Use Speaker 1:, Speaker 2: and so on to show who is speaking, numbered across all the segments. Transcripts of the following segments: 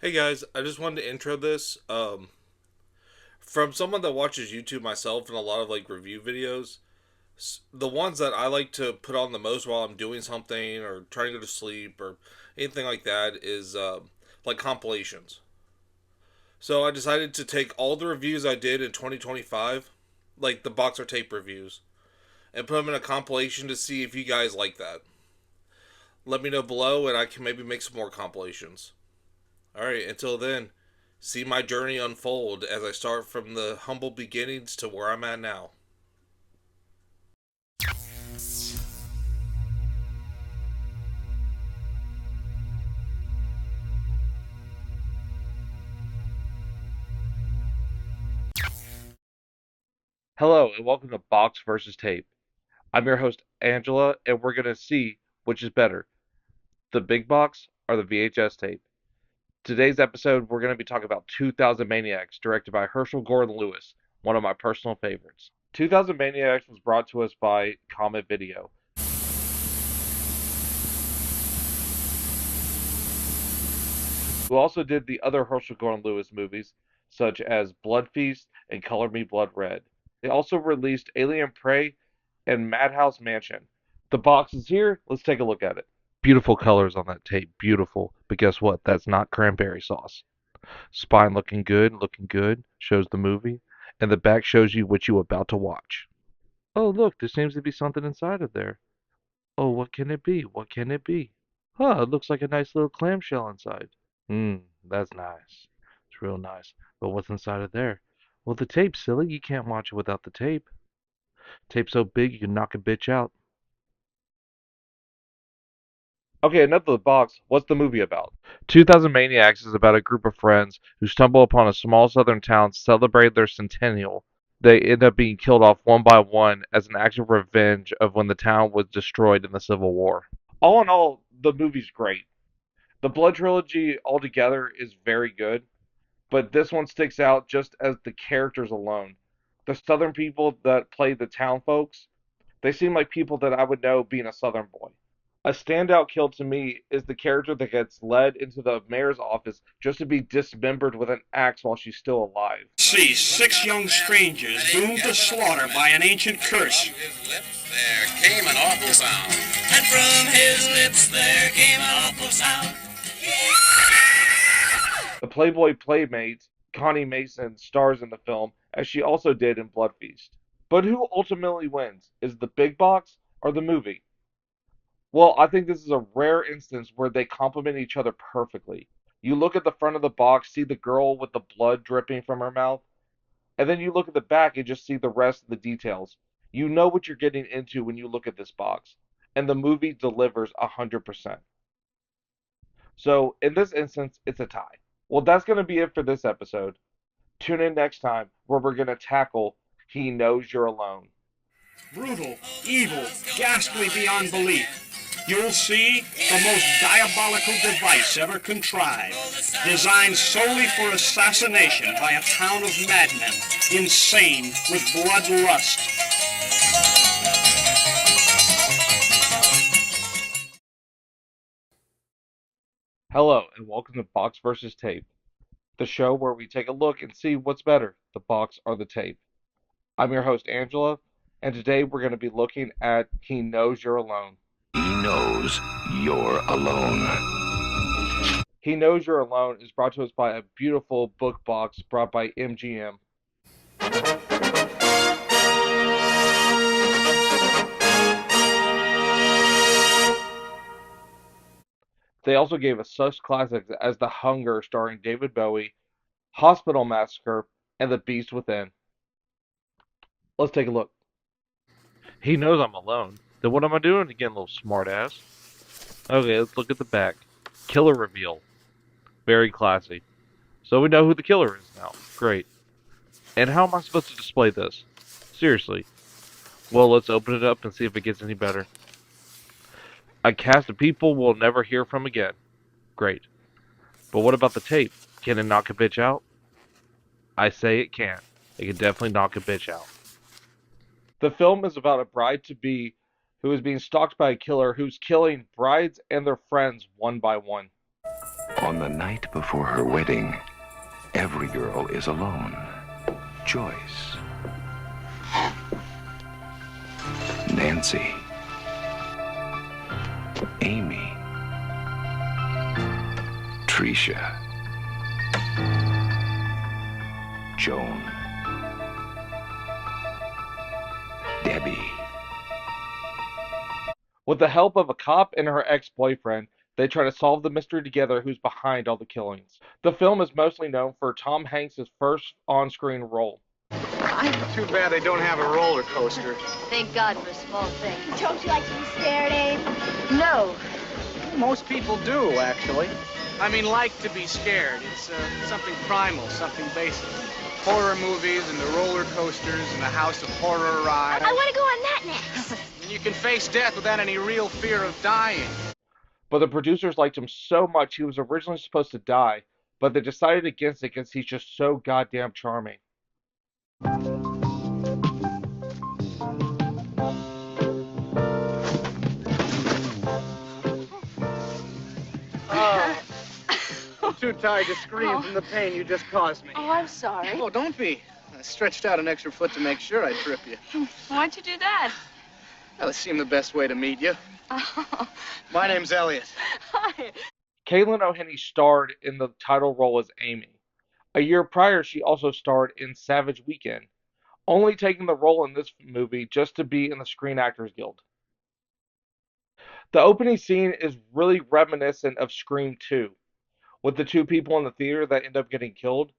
Speaker 1: Hey guys, I just wanted to intro this. From someone that watches YouTube myself and a lot of review videos, the ones that I like to put on the most while I'm doing something or trying to go to sleep or anything like that is like compilations. So I decided to take all the reviews I did in 2025, like the box or tape reviews, and put them in a compilation to see if you guys like that. Let me know below and I can maybe make some more compilations. Alright, until then, see my journey unfold as I start from the humble beginnings to where I'm at now. Hello, and welcome to Box versus Tape. I'm your host, Angela, and we're going to see which is better, the big box or the VHS tape. Today's episode, we're going to be talking about 2000 Maniacs, directed by Herschel Gordon Lewis, one of my personal favorites. 2000 Maniacs was brought to us by Comet Video, who also did the other Herschel Gordon Lewis movies, such as Blood Feast and Color Me Blood Red. They also released Alien Prey and Madhouse Mansion. The box is here. Let's take a look at it. Beautiful colors on that tape. Beautiful. But guess what? That's not cranberry sauce. Spine looking good, looking good. Shows the movie. And the back shows you what you're about to watch. Oh, look, there seems to be something inside of there. Oh, what can it be? What can it be? Huh, it looks like a nice little clamshell inside. That's nice. It's real nice. But what's inside of there? Well, the tape's silly. You can't watch it without the tape. Tape's so big you can knock a bitch out. Okay, enough of the box. What's the movie about? 2000 Maniacs is about a group of friends who stumble upon a small southern town to celebrate their centennial. They end up being killed off one by one as an act of revenge of when the town was destroyed in the Civil War. All in all, the movie's great. The Blood trilogy altogether is very good, but this one sticks out just as the characters alone. The southern people that play the town folks, they seem like people that I would know being a southern boy. A standout kill to me is the character that gets led into the mayor's office just to be dismembered with an axe while she's still alive.
Speaker 2: See six young strangers doomed to slaughter by an ancient curse.
Speaker 3: There came an awful sound.
Speaker 4: And from his lips there came an awful sound.
Speaker 1: The Playboy Playmate, Connie Mason, stars in the film, as she also did in Blood Feast. But who ultimately wins? Is the big box or the movie? Well, I think this is a rare instance where they complement each other perfectly. You look at the front of the box, see the girl with the blood dripping from her mouth, and then you look at the back and just see the rest of the details. You know what you're getting into when you look at this box, and the movie delivers 100%. So, in this instance, it's a tie. Well, that's going to be it for this episode. Tune in next time where we're going to tackle He Knows You're Alone.
Speaker 2: Brutal, evil, ghastly beyond belief. You'll see the most diabolical device ever contrived, designed solely for assassination by a town of madmen, insane with bloodlust.
Speaker 1: Hello, and welcome to Box versus Tape, the show where we take a look and see what's better, the box or the tape. I'm your host, Angela, and today we're going to be looking at He Knows You're Alone.
Speaker 3: He knows you're alone.
Speaker 1: He Knows You're Alone is brought to us by a beautiful book box brought by MGM. They also gave us such classics as The Hunger starring David Bowie, Hospital Massacre, and The Beast Within. Let's take a look. He knows I'm alone. Then what am I doing again, little smartass? Okay, let's look at the back. Killer reveal. Very classy. So we know who the killer is now. Great. And how am I supposed to display this? Seriously. Well, let's open it up and see if it gets any better. A cast of people we'll never hear from again. Great. But what about the tape? Can it knock a bitch out? I say it can. It can definitely knock a bitch out. The film is about a bride-to-be who is being stalked by a killer who's killing brides and their friends one by one.
Speaker 3: On the night before her wedding, every girl is alone. Joyce, Nancy, Amy, Tricia, Joan, Debbie.
Speaker 1: With the help of a cop and her ex-boyfriend, they try to solve the mystery together who's behind all the killings. The film is mostly known for Tom Hanks' first on-screen role.
Speaker 5: Too bad they don't have a roller coaster.
Speaker 6: Thank God for small things.
Speaker 7: Don't you like to be stared, Abe?
Speaker 6: No.
Speaker 5: Most people do, actually. I mean, like to be scared. It's something primal, something basic. Horror movies and the roller coasters and the House of Horror ride.
Speaker 7: I want to go on that next.
Speaker 5: And you can face death without any real fear of dying.
Speaker 1: But the producers liked him so much he was originally supposed to die, but they decided against it because he's just so goddamn charming.
Speaker 5: I'm too tired to scream from the pain you just caused me.
Speaker 6: Oh, I'm sorry.
Speaker 5: Oh, don't be. I stretched out an extra foot to make sure I'd trip you.
Speaker 6: Why'd you do that?
Speaker 5: Well, it seemed the best way to meet you.
Speaker 6: Oh,
Speaker 5: My name's Elliot.
Speaker 6: hi.
Speaker 1: Caitlin O'Henny starred in the title role as Amy. A year prior, she also starred in Savage Weekend, only taking the role in this movie just to be in the Screen Actors Guild. The opening scene is really reminiscent of Scream 2, with the two people in the theater that end up getting killed.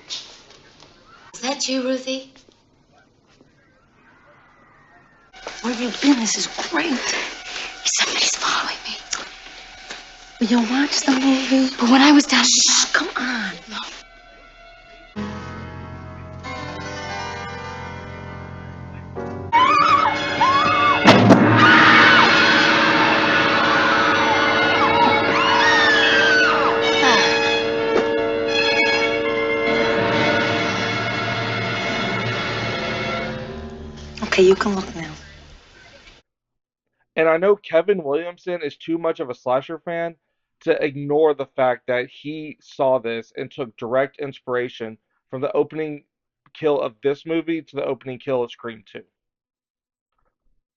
Speaker 8: Is that you, Ruthie?
Speaker 6: Where have you been? This is great.
Speaker 8: Somebody's following me.
Speaker 6: Will you watch the movie?
Speaker 8: But when I was down...
Speaker 6: Shh, come on.
Speaker 8: Okay, you can look now.
Speaker 1: And I know Kevin Williamson is too much of a slasher fan to ignore the fact that he saw this and took direct inspiration from the opening kill of this movie to the opening kill of Scream 2.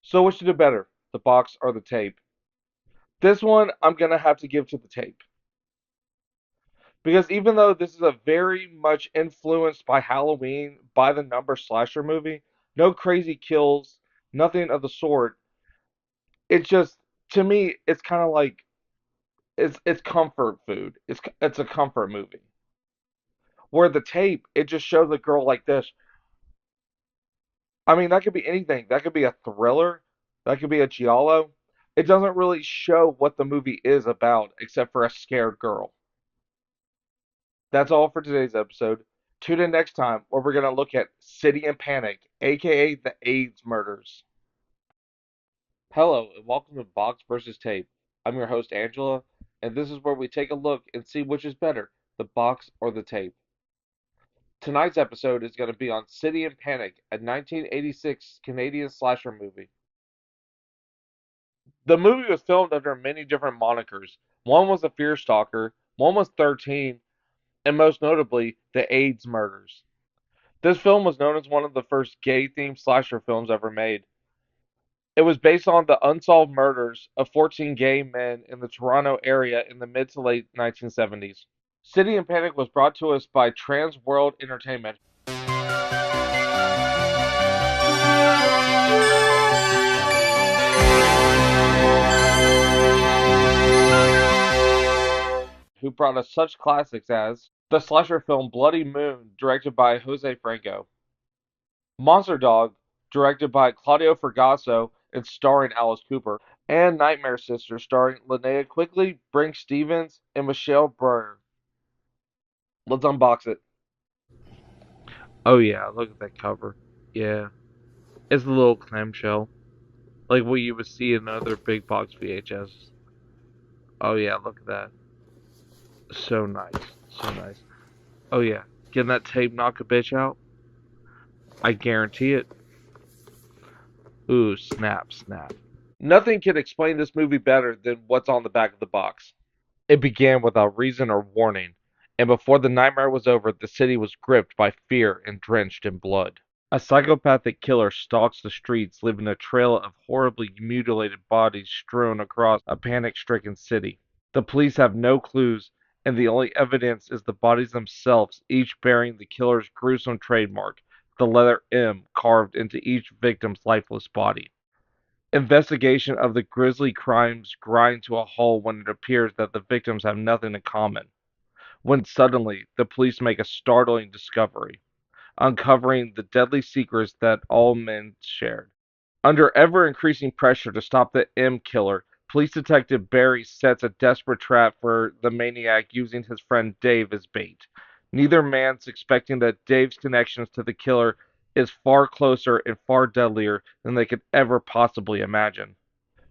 Speaker 1: So which to do better, the box or the tape? This one I'm going to have to give to the tape. Because even though this is a very much influenced by Halloween, by the number slasher movie, no crazy kills, nothing of the sort, it's just, to me, it's kind of like, it's comfort food. It's a comfort movie. Where the tape, it just shows a girl like this. I mean, that could be anything. That could be a thriller. That could be a giallo. It doesn't really show what the movie is about, except for a scared girl. That's all for today's episode. Tune in next time where we're going to look at City in Panic, aka the AIDS murders. Hello, and welcome to Box vs. Tape. I'm your host, Angela, and this is where we take a look and see which is better, the box or the tape. Tonight's episode is going to be on City in Panic, a 1986 Canadian slasher movie. The movie was filmed under many different monikers. One was The Fear Stalker, one was 13, and most notably, The AIDS Murders. This film was known as one of the first gay-themed slasher films ever made. It was based on the unsolved murders of 14 gay men in the Toronto area in the mid to late 1970s. City in Panic was brought to us by Trans World Entertainment, who brought us such classics as the slasher film Bloody Moon, directed by Jose Franco, Monster Dog, directed by Claudio Fragasso and starring Alice Cooper, and Nightmare Sisters, starring Linnea Quigley, Brink Stevens, and Michelle Brenner. Let's unbox it. Oh yeah, look at that cover. Yeah. It's a little clamshell. Like what you would see in other big box VHS. Oh yeah, look at that. So nice. So nice. Oh yeah. Can that tape knock a bitch out? I guarantee it. Ooh, snap, snap. Nothing can explain this movie better than what's on the back of the box. It began without reason or warning, and before the nightmare was over, the city was gripped by fear and drenched in blood. A psychopathic killer stalks the streets, leaving a trail of horribly mutilated bodies strewn across a panic-stricken city. The police have no clues, and the only evidence is the bodies themselves, each bearing the killer's gruesome trademark, the letter M carved into each victim's lifeless body. Investigation of the grisly crimes grind to a halt when it appears that the victims have nothing in common. When suddenly, the police make a startling discovery, uncovering the deadly secrets that all men shared. Under ever increasing pressure to stop the M killer, police detective Barry sets a desperate trap for the maniac using his friend Dave as bait. Neither man suspecting that Dave's connections to the killer is far closer and far deadlier than they could ever possibly imagine.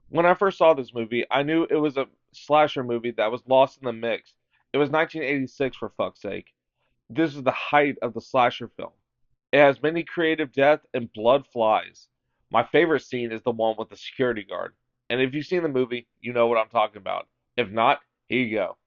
Speaker 1: When I first saw this movie, I knew it was a slasher movie that was lost in the mix. It was 1986 for fuck's sake. This is the height of the slasher film. It has many creative death and blood flies. My favorite scene is the one with the security guard. And if you've seen the movie, you know what I'm talking about. If not, here you go.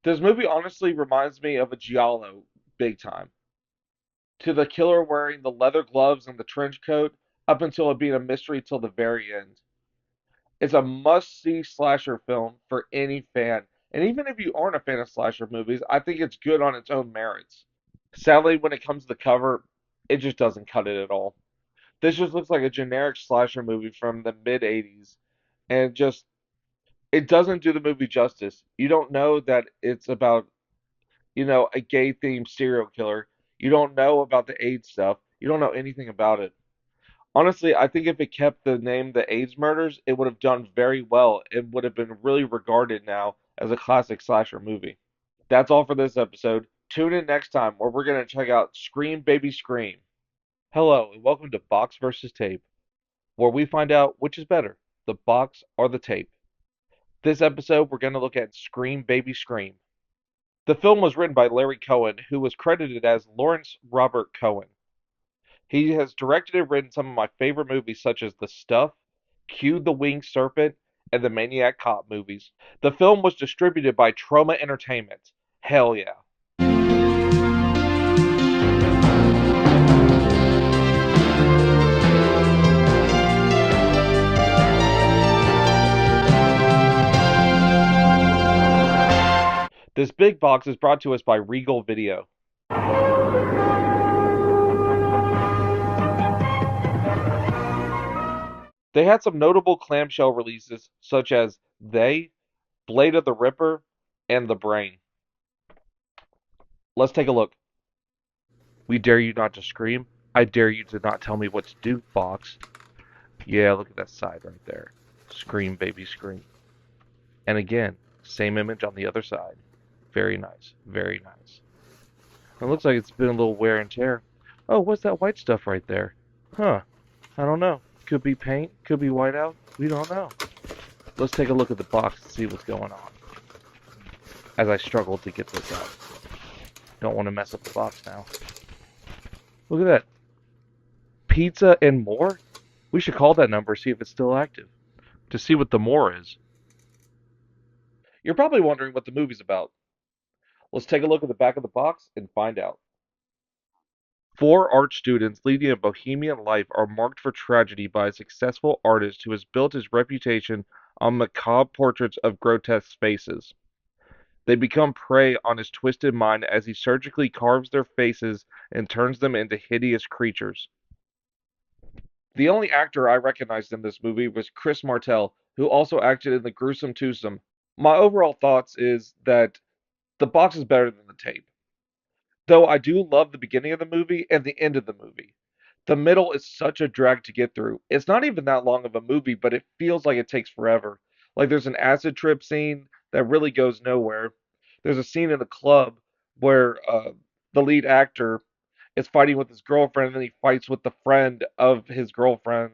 Speaker 1: This movie honestly reminds me of a Giallo big time. To the killer wearing the leather gloves and the trench coat, up until it being a mystery till the very end. It's a must see slasher film for any fan. And even if you aren't a fan of slasher movies, I think it's good on its own merits. Sadly, when it comes to the cover, it just doesn't cut it at all. This just looks like a generic slasher movie from the mid 80s. And just, it doesn't do the movie justice. You don't know that it's about, a gay themed serial killer. You don't know about the AIDS stuff. You don't know anything about it. Honestly, I think if it kept the name The AIDS Murders, it would have done very well. It would have been really regarded now as a classic slasher movie. That's all for this episode. Tune in next time where we're going to check out Scream Baby Scream. Hello, and welcome to Box versus Tape, where we find out which is better, the box or the tape. This episode, we're going to look at Scream Baby Scream. The film was written by Larry Cohen, who was credited as Lawrence Robert Cohen. He has directed and written some of my favorite movies, such as The Stuff, Q the Winged Serpent, and the Maniac Cop movies. The film was distributed by Troma Entertainment. Hell yeah. This big box is brought to us by Regal Video. They had some notable clamshell releases, such as They, Blade of the Ripper, and The Brain. Let's take a look. We dare you not to scream. I dare you to not tell me what to do, box. Yeah, look at that side right there. Scream, baby, scream. And again, same image on the other side. Very nice, very nice. It looks like it's been a little wear and tear. Oh, what's that white stuff right there? Huh, I don't know. Could be paint, could be whiteout. We don't know. Let's take a look at the box and see what's going on. As I struggle to get this out. Don't want to mess up the box now. Look at that. Pizza and more? We should call that number, see if it's still active. To see what the more is. You're probably wondering what the movie's about. Let's take a look at the back of the box and find out. Four art students leading a bohemian life are marked for tragedy by a successful artist who has built his reputation on macabre portraits of grotesque faces. They become prey on his twisted mind as he surgically carves their faces and turns them into hideous creatures. The only actor I recognized in this movie was Chris Martel, who also acted in The Gruesome Twosome. My overall thoughts is that the box is better than the tape. Though I do love the beginning of the movie and the end of the movie. The middle is such a drag to get through. It's not even that long of a movie, but it feels like it takes forever. Like there's an acid trip scene that really goes nowhere. There's a scene in the club where the lead actor is fighting with his girlfriend, and then he fights with the friend of his girlfriend,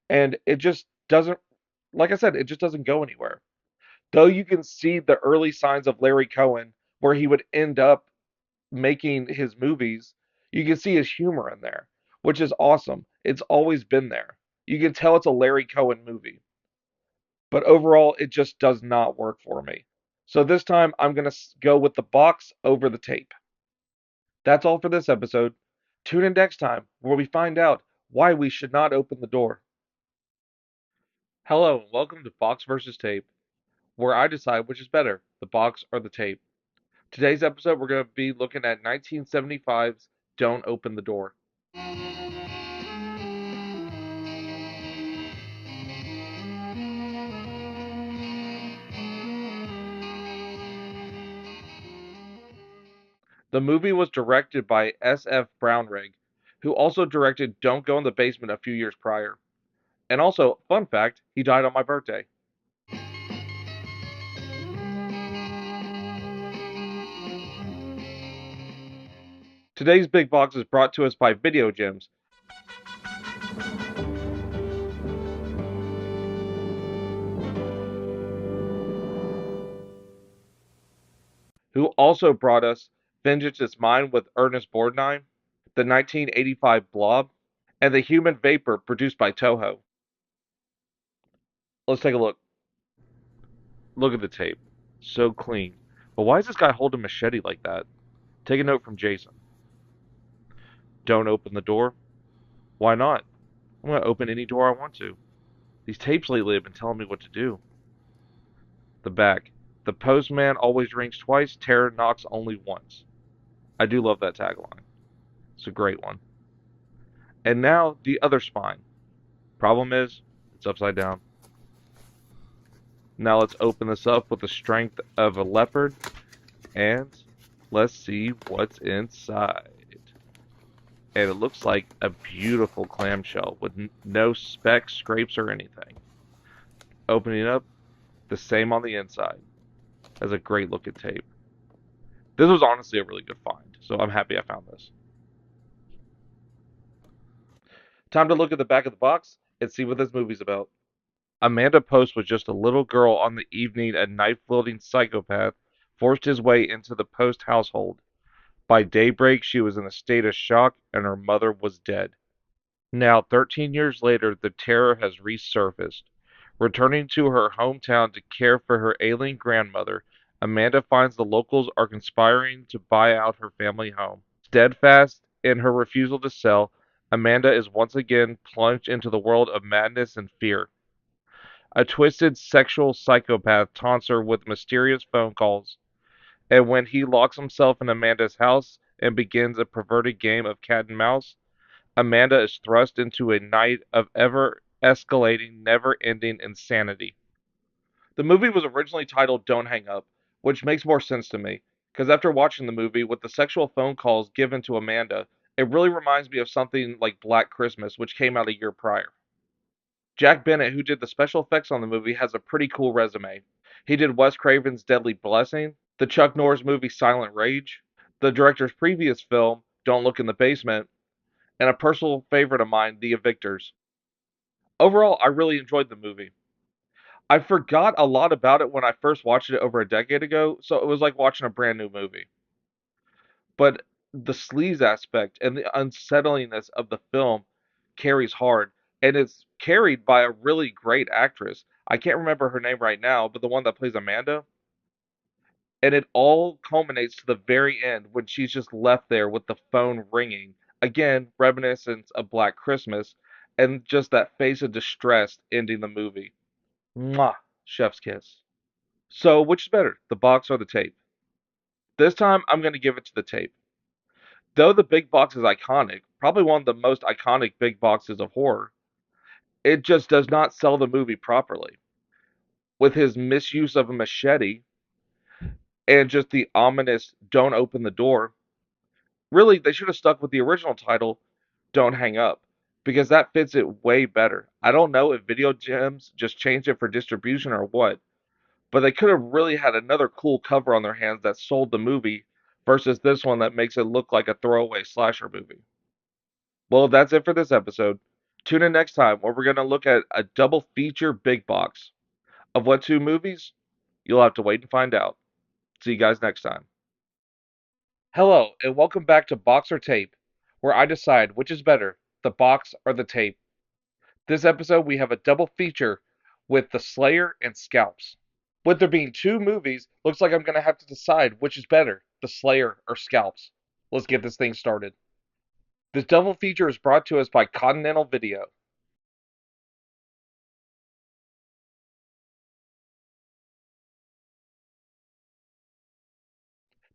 Speaker 1: and it just doesn't. Like I said, it just doesn't go anywhere. Though you can see the early signs of Larry Cohen, where he would end up making his movies, you can see his humor in there, which is awesome. It's always been there. You can tell it's a Larry Cohen movie, but overall, it just does not work for me. So this time, I'm going to go with the box over the tape. That's all for this episode. Tune in next time where we find out why we should not open the door. Hello, and welcome to Box versus Tape, where I decide which is better, the box or the tape. Today's episode, we're going to be looking at 1975's Don't Open the Door. The movie was directed by S.F. Brownrigg, who also directed Don't Go in the Basement a few years prior. And also, fun fact, he died on my birthday. Today's Big Box is brought to us by Video Gems, who also brought us Vengeance is Mine with Ernest Borgnine, the 1985 Blob, and The Human Vapor produced by Toho. Let's take a look. Look at the tape. So clean. But why is this guy holding a machete like that? Take a note from Jason. Don't open the door. Why not? I'm going to open any door I want to. These tapes lately have been telling me what to do. The back. The postman always rings twice, terror knocks only once. I do love that tagline. It's a great one. And now the other spine. Problem is, it's upside down. Now let's open this up with the strength of a leopard, and let's see what's inside. And it looks like a beautiful clamshell with no specks, scrapes, or anything. Opening up, the same on the inside. That's a great looking tape. This was honestly a really good find, so I'm happy I found this. Time to look at the back of the box and see what this movie's about. Amanda Post was just a little girl on the evening a knife-wielding psychopath forced his way into the Post household. By daybreak, she was in a state of shock and her mother was dead. Now, 13 years later, the terror has resurfaced. Returning to her hometown to care for her ailing grandmother, Amanda finds the locals are conspiring to buy out her family home. Steadfast in her refusal to sell, Amanda is once again plunged into the world of madness and fear. A twisted sexual psychopath taunts her with mysterious phone calls, and when he locks himself in Amanda's house and begins a perverted game of cat and mouse, Amanda is thrust into a night of ever escalating, never ending insanity. The movie was originally titled Don't Hang Up, which makes more sense to me, because after watching the movie with the sexual phone calls given to Amanda, it really reminds me of something like Black Christmas, which came out a year prior. Jack Bennett, who did the special effects on the movie, has a pretty cool resume. He did Wes Craven's Deadly Blessing, the Chuck Norris movie Silent Rage, the director's previous film, Don't Look in the Basement, and a personal favorite of mine, The Evictors. Overall, I really enjoyed the movie. I forgot a lot about it when I first watched it over a decade ago, so it was like watching a brand new movie. But the sleaze aspect and the unsettlingness of the film carries hard, and it's carried by a really great actress. I can't remember her name right now, but the one that plays Amanda. And it all culminates to the very end when she's just left there with the phone ringing. Again, reminiscence of Black Christmas, and just that face of distress ending the movie. Mwah! Chef's kiss. So, which is better, the box or the tape? This time, I'm going to give it to the tape. Though the big box is iconic, probably one of the most iconic big boxes of horror, it just does not sell the movie properly. With his misuse of a machete and just the ominous don't open the door, Really, they should have stuck with the original title, Don't Hang Up, because that fits it way better. I don't know if Video Gems just changed it for distribution or what, but they could have really had another cool cover on their hands that sold the movie versus this one that makes it look like a throwaway slasher movie. Well, that's it for this episode. Tune in next time where we're going to look at a double feature big box. Of what two movies? You'll have to wait and find out. See you guys next time. Hello, and welcome back to Box or Tape, where I decide which is better, the box or the tape. This episode, we have a double feature with The Slayer and Scalps. With there being two movies, looks like I'm going to have to decide which is better, The Slayer or Scalps. Let's get this thing started. This double feature is brought to us by Continental Video.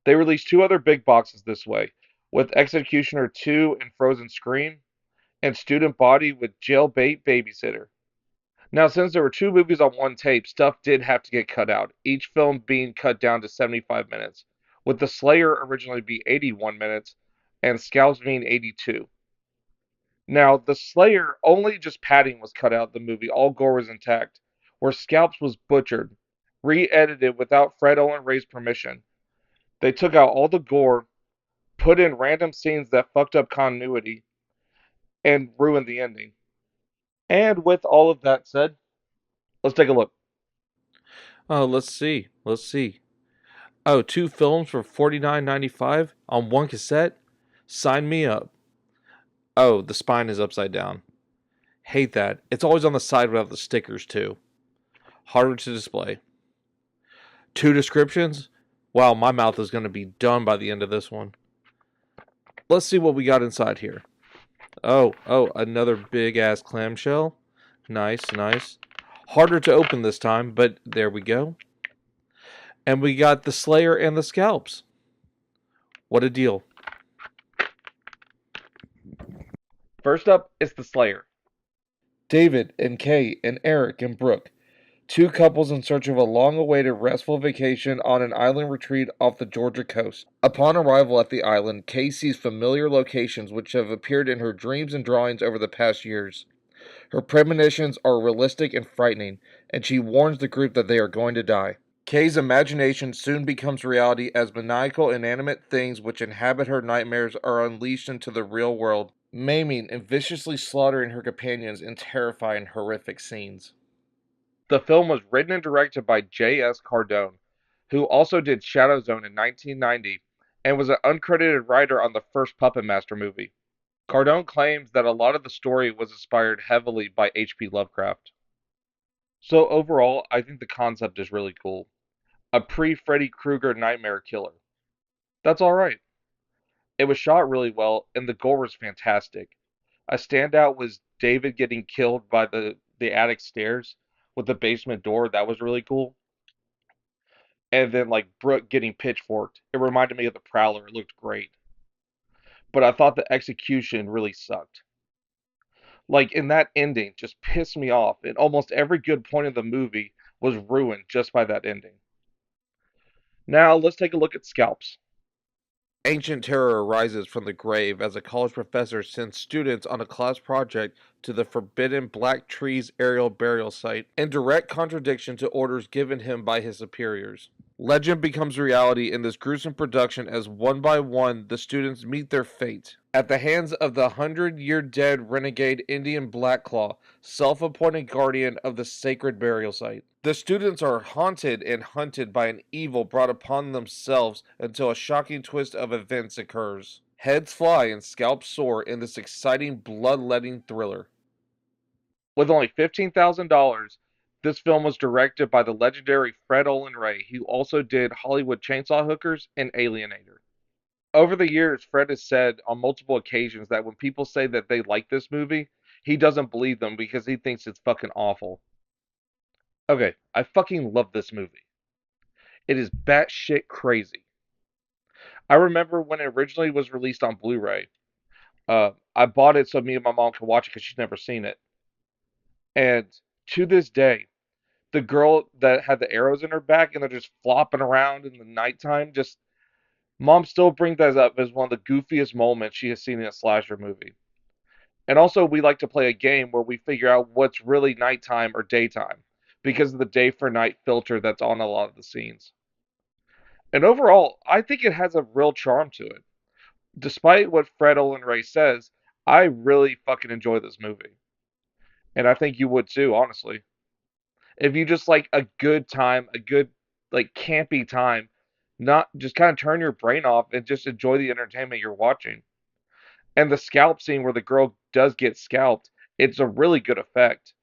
Speaker 1: They released two other big boxes this way, with Executioner 2 and Frozen Scream, and Student Body with Jailbait Babysitter. Now, since there were two movies on one tape, stuff did have to get cut out, each film being cut down to 75 minutes, with The Slayer originally being 81 minutes and Scalps being 82. Now, The Slayer, only just padding was cut out of the movie, all gore was intact, where Scalps was butchered, re-edited without Fred Olen Ray's permission. They took out all the gore, put in random scenes that fucked up continuity, and ruined the ending. And with all of that said, let's take a look. Oh, let's see. Let's see. Oh, two films for $49.95 on one cassette? Sign me up. Oh, the spine is upside down. Hate that. It's always on the side without the stickers, too. Harder to display. Two descriptions? Wow, my mouth is going to be done by the end of this one. Let's see what we got inside here. Oh, another big ass clamshell. Nice, nice. Harder to open this time, but there we go. And we got the Slayer and the Scalps. What a deal. First up is the Slayer. David and Kay and Eric and Brooke, two couples in search of a long-awaited restful vacation on an island retreat off the Georgia coast. Upon arrival at the island, Kay sees familiar locations which have appeared in her dreams and drawings over the past years. Her premonitions are realistic and frightening, and she warns the group that they are going to die. Kay's imagination soon becomes reality as maniacal, inanimate things which inhabit her nightmares are unleashed into the real world, maiming and viciously slaughtering her companions in terrifying, horrific scenes. The film was written and directed by J.S. Cardone, who also did Shadow Zone in 1990 and was an uncredited writer on the first Puppet Master movie. Cardone claims that a lot of the story was inspired heavily by H.P. Lovecraft. So overall, I think the concept is really cool. A pre-Freddy Krueger nightmare killer. That's alright. It was shot really well, and the gore was fantastic. A standout was David getting killed by the attic stairs with the basement door. That was really cool. And then, like, Brooke getting pitchforked. It reminded me of the Prowler. It looked great. But I thought the execution really sucked. Like, in that ending, just pissed me off, and almost every good point of the movie was ruined just by that ending. Now, let's take a look at Scalps. Ancient terror arises from the grave as a college professor sends students on a class project to the forbidden Black Trees aerial burial site, in direct contradiction to orders given him by his superiors. Legend becomes reality in this gruesome production as one by one the students meet their fate at the hands of the 100-year-dead renegade Indian Blackclaw, self-appointed guardian of the sacred burial site. The students are haunted and hunted by an evil brought upon themselves until a shocking twist of events occurs. Heads fly and scalps soar in this exciting bloodletting thriller. With only $15,000, this film was directed by the legendary Fred Olen Ray, who also did Hollywood Chainsaw Hookers and Alienator. Over the years, Fred has said on multiple occasions that when people say that they like this movie, he doesn't believe them because he thinks it's fucking awful. Okay, I fucking love this movie. It is batshit crazy. I remember when it originally was released on Blu-ray. I bought it so me and my mom could watch it because she's never seen it. And to this day, the girl that had the arrows in her back and they're just flopping around in the nighttime, just Mom still brings that up as one of the goofiest moments she has seen in a slasher movie. And also, we like to play a game where we figure out what's really nighttime or daytime because of the day for night filter that's on a lot of the scenes. And overall, I think it has a real charm to it. Despite what Fred Olin Ray says, I really fucking enjoy this movie. And I think you would too, honestly. If you just like a good time, a good, like, campy time, not just kind of turn your brain off and just enjoy the entertainment you're watching. And the scalp scene where the girl does get scalped, it's a really good effect.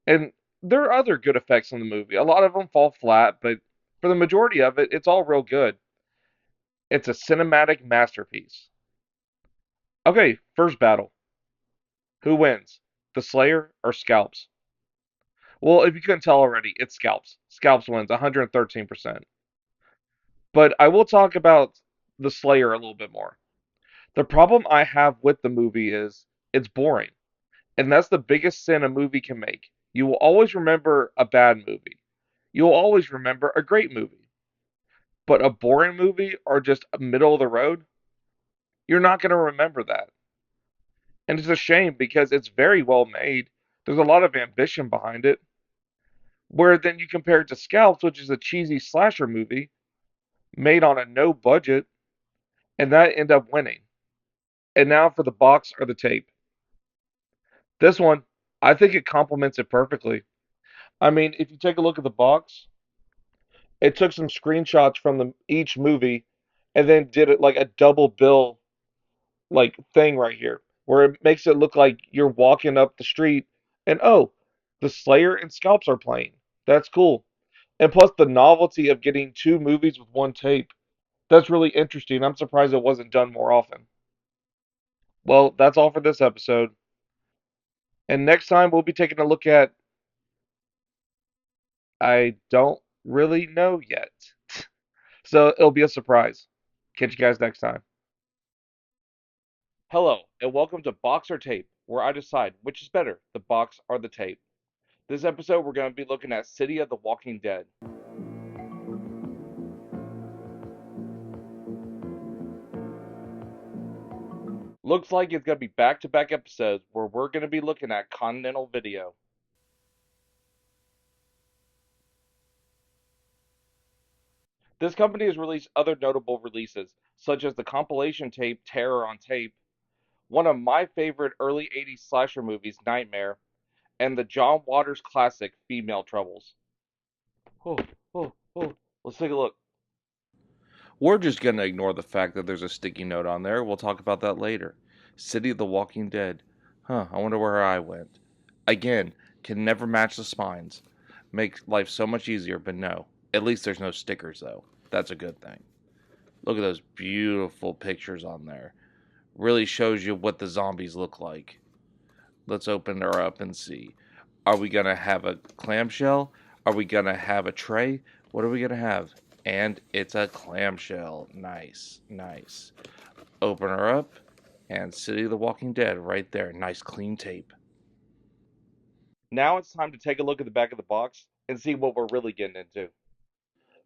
Speaker 1: And there are other good effects in the movie. A lot of them fall flat, but for the majority of it, it's all real good. It's a cinematic masterpiece. Okay, first battle. Who wins? The Slayer or Scalps? Well, if you couldn't tell already, it's Scalps. Scalps wins 113%. But I will talk about the Slayer a little bit more. The problem I have with the movie is it's boring. And that's the biggest sin a movie can make. You will always remember a bad movie. You'll always remember a great movie. But a boring movie or just a middle of the road, you're not going to remember that. And it's a shame because it's very well made. There's a lot of ambition behind it. Where then you compare it to Scalps, which is a cheesy slasher movie made on a no budget, and that ended up winning. And now for the box or the tape. This one, I think it complements it perfectly. I mean, if you take a look at the box, it took some screenshots from each movie and then did it like a double bill like thing right here, where it makes it look like you're walking up the street and oh, the Slayer and Scalps are playing. That's cool. And plus the novelty of getting two movies with one tape. That's really interesting. I'm surprised it wasn't done more often. Well, that's all for this episode. And next time we'll be taking a look at I don't really know yet. So it'll be a surprise. Catch you guys next time. Hello, and welcome to Box or Tape, where I decide which is better, the box or the tape. This episode, we're going to be looking at City of the Walking Dead. Looks like it's going to be back-to-back episodes where we're going to be looking at Continental Video. This company has released other notable releases, such as the compilation tape Terror on Tape, one of my favorite early 80s slasher movies, Nightmare, and the John Waters classic Female Troubles. Oh, oh. Let's take a look. We're just going to ignore the fact that there's a sticky note on there. We'll talk about that later. City of the Walking Dead. I wonder where I went. Again, can never match the spines. Make life so much easier, but no. At least there's no stickers, though. That's a good thing. Look at those beautiful pictures on there. Really shows you what the zombies look like. Let's open her up and see. Are we going to have a clamshell? Are we going to have a tray? What are we going to have? And it's a clamshell. Nice. Open her up, and City of the Walking Dead right there. Nice clean tape. Now it's time to take a look at the back of the box and see what we're really getting into.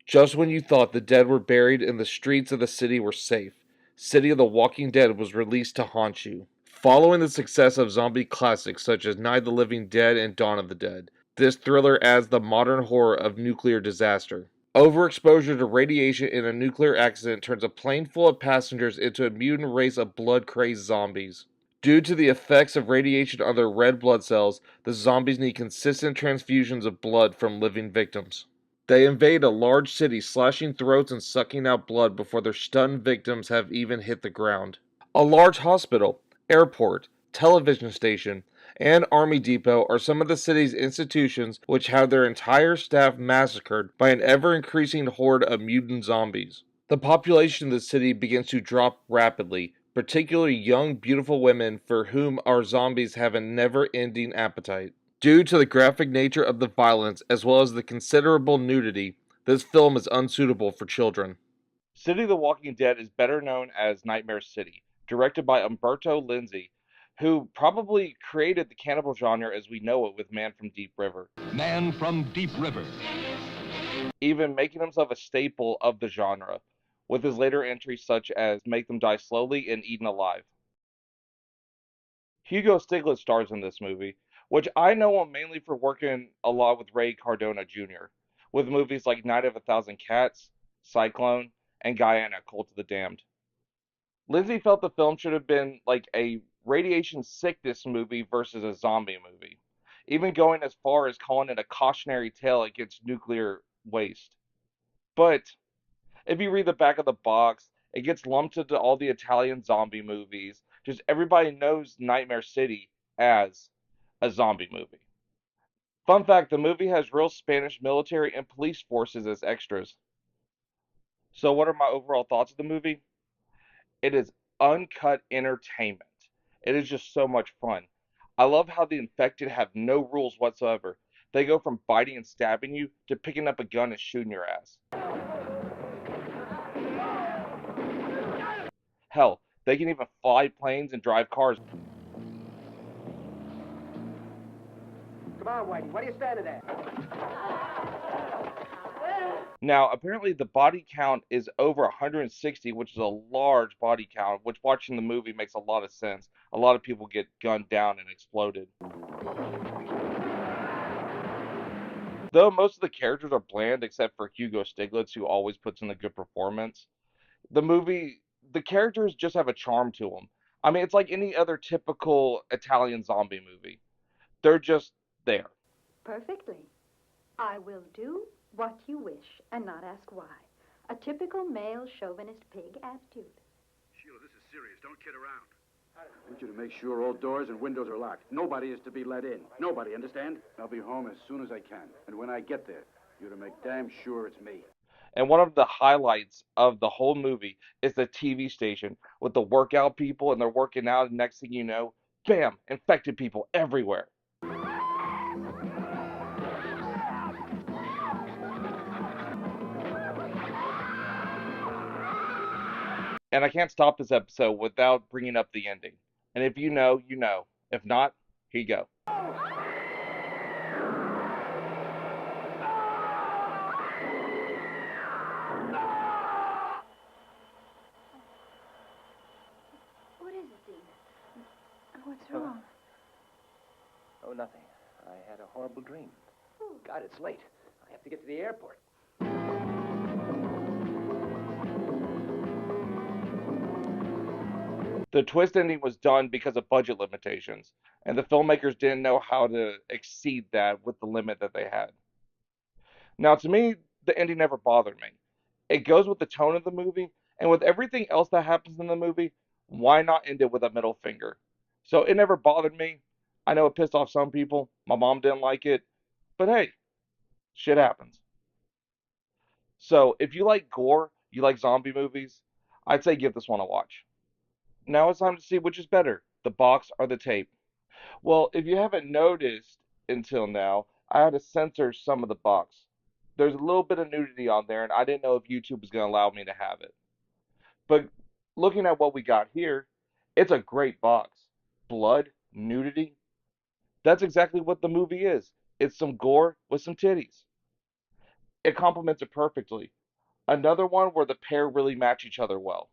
Speaker 1: Just when you thought the dead were buried and the streets of the city were safe, City of the Walking Dead was released to haunt you. Following the success of zombie classics such as Night of the Living Dead and Dawn of the Dead, this thriller adds the modern horror of nuclear disaster. Overexposure to radiation in a nuclear accident turns a plane full of passengers into a mutant race of blood-crazed zombies. Due to the effects of radiation on their red blood cells, the zombies need consistent transfusions of blood from living victims. They invade a large city, slashing throats and sucking out blood before their stunned victims have even hit the ground. A large hospital, airport, television station, and army depot are some of the city's institutions which have their entire staff massacred by an ever-increasing horde of mutant zombies. The population of the city begins to drop rapidly, particularly young, beautiful women for whom our zombies have a never-ending appetite. Due to the graphic nature of the violence as well as the considerable nudity, this film is unsuitable for children. City of the Walking Dead is better known as Nightmare City, directed by Umberto Lenzi, who probably created the cannibal genre as we know it with Man from Deep River.
Speaker 9: Man from Deep River.
Speaker 1: Even making himself a staple of the genre with his later entries such as Make Them Die Slowly and Eaten Alive. Hugo Stiglitz stars in this movie, which I know him mainly for working a lot with Ray Cardona Jr., with movies like Night of a Thousand Cats, Cyclone, and Guyana, Cult of the Damned. Lindsay felt the film should have been like a radiation sickness movie versus a zombie movie, even going as far as calling it a cautionary tale against nuclear waste. But if you read the back of the box, it gets lumped into all the Italian zombie movies. Just everybody knows Nightmare City as a zombie movie. Fun fact, the movie has real Spanish military and police forces as extras. So, what are my overall thoughts of the movie? It is uncut entertainment. It is just so much fun. I love how the infected have no rules whatsoever. They go from biting and stabbing you to picking up a gun and shooting your ass. Hell, they can even fly planes and drive cars.
Speaker 9: Come on, Whitey. What are you standing there?
Speaker 1: Now, apparently, the body count is over 160, which is a large body count, which watching the movie makes a lot of sense. A lot of people get gunned down and exploded. Though most of the characters are bland except for Hugo Stiglitz, who always puts in a good performance, the characters just have a charm to them. I mean, it's like any other typical Italian zombie movie. They're just there.
Speaker 10: Perfectly. I will do what you wish and not ask why. A typical male chauvinist pig attitude.
Speaker 11: Sheila, this is serious. Don't kid around. I want you to make sure all doors and windows are locked. Nobody is to be let in. Nobody, understand? I'll be home as soon as I can. And when I get there, you're to make damn sure it's me.
Speaker 1: And one of the highlights of the whole movie is the TV station with the workout people, and they're working out, and next thing you know, bam, infected people everywhere. And I can't stop this episode without bringing up the ending. And if you know, you know. If not, here you go.
Speaker 10: What is it, Dean? What's wrong?
Speaker 9: Oh, nothing. I had a horrible dream. God, it's late. I have to get to the airport.
Speaker 1: The twist ending was done because of budget limitations, and the filmmakers didn't know how to exceed that with the limit that they had. Now, to me, the ending never bothered me. It goes with the tone of the movie, and with everything else that happens in the movie, why not end it with a middle finger? So it never bothered me. I know it pissed off some people. My mom didn't like it. But hey, shit happens. So if you like gore, you like zombie movies, I'd say give this one a watch. Now it's time to see which is better, the box or the tape. Well, if you haven't noticed until now, I had to censor some of the box. There's a little bit of nudity on there, and I didn't know if YouTube was going to allow me to have it. But looking at what we got here, it's a great box. Blood, nudity, that's exactly what the movie is. It's some gore with some titties. It complements it perfectly. Another one where the pair really match each other well.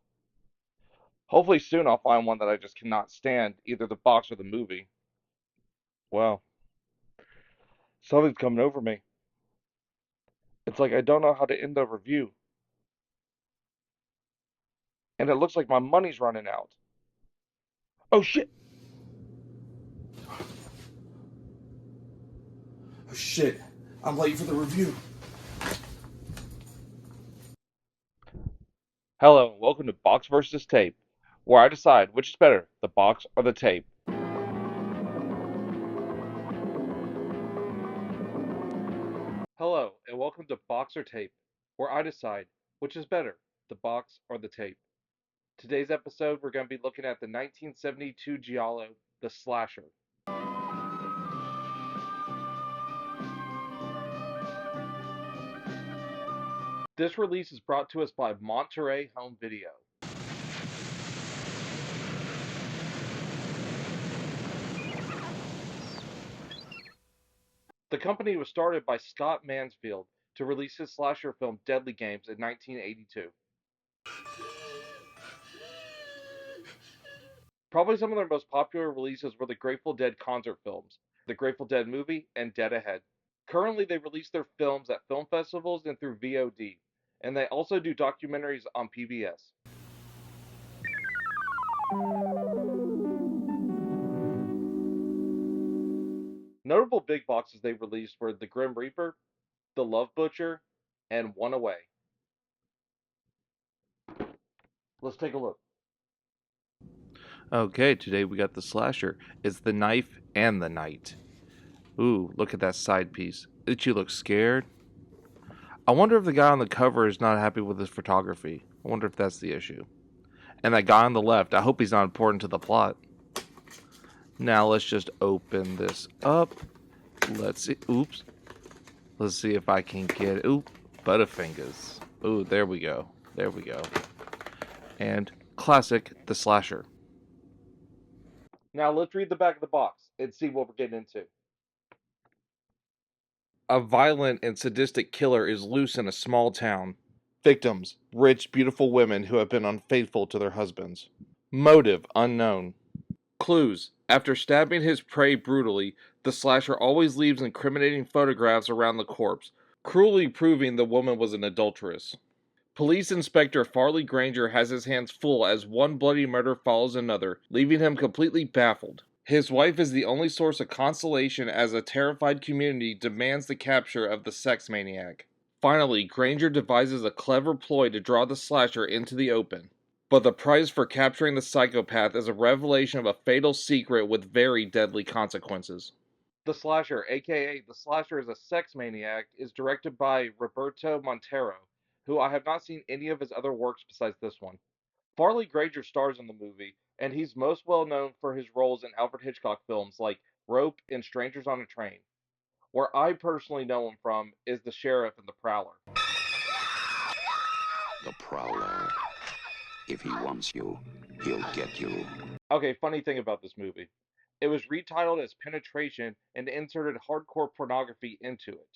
Speaker 1: Hopefully soon I'll find one that I just cannot stand, either the box or the movie. Well, something's coming over me. It's like I don't know how to end the review. And it looks like my money's running out. Oh shit!
Speaker 12: Oh shit, I'm late for the review.
Speaker 1: Hello and welcome to Box versus Tape, where I decide which is better, the box or the tape. Hello and welcome to Box or Tape, where I decide which is better, the box or the tape. Today's episode, we're going to be looking at the 1972 giallo, The Slasher. This release is brought to us by Monterey Home Video. The company was started by Scott Mansfield to release his slasher film Deadly Games in 1982. Probably some of their most popular releases were the Grateful Dead concert films, the Grateful Dead movie, and Dead Ahead. Currently, they release their films at film festivals and through VOD, and they also do documentaries on PBS. Notable big boxes they released were The Grim Reaper, The Love Butcher, and One Away. Let's take a look.
Speaker 13: Okay, today we got the slasher. It's the knife and the night. Ooh, look at that side piece. Did you look scared? I wonder if the guy on the cover is not happy with his photography. I wonder if that's the issue. And that guy on the left, I hope he's not important to the plot. Now let's just open this up. Let's see. Oops. Let's see if I can get it. Oop. Butterfingers. Ooh, there we go. There we go. And classic, the slasher.
Speaker 1: Now let's read the back of the box and see what we're getting into.
Speaker 13: A violent and sadistic killer is loose in a small town. Victims, rich, beautiful women who have been unfaithful to their husbands. Motive unknown. Clues. After stabbing his prey brutally, the slasher always leaves incriminating photographs around the corpse, cruelly proving the woman was an adulteress. Police Inspector Farley Granger has his hands full as one bloody murder follows another, leaving him completely baffled. His wife is the only source of consolation as a terrified community demands the capture of the sex maniac. Finally, Granger devises a clever ploy to draw the slasher into the open. But the price for capturing the psychopath is a revelation of a fatal secret with very deadly consequences.
Speaker 1: The Slasher, aka The Slasher is a Sex Maniac, is directed by Roberto Montero, who I have not seen any of his other works besides this one. Farley Granger stars in the movie, and he's most well known for his roles in Alfred Hitchcock films like Rope and Strangers on a Train. Where I personally know him from is the sheriff in The Prowler.
Speaker 14: The Prowler. If he wants you, he'll get you.
Speaker 1: Okay, funny thing about this movie. It was retitled as Penetration and inserted hardcore pornography into it.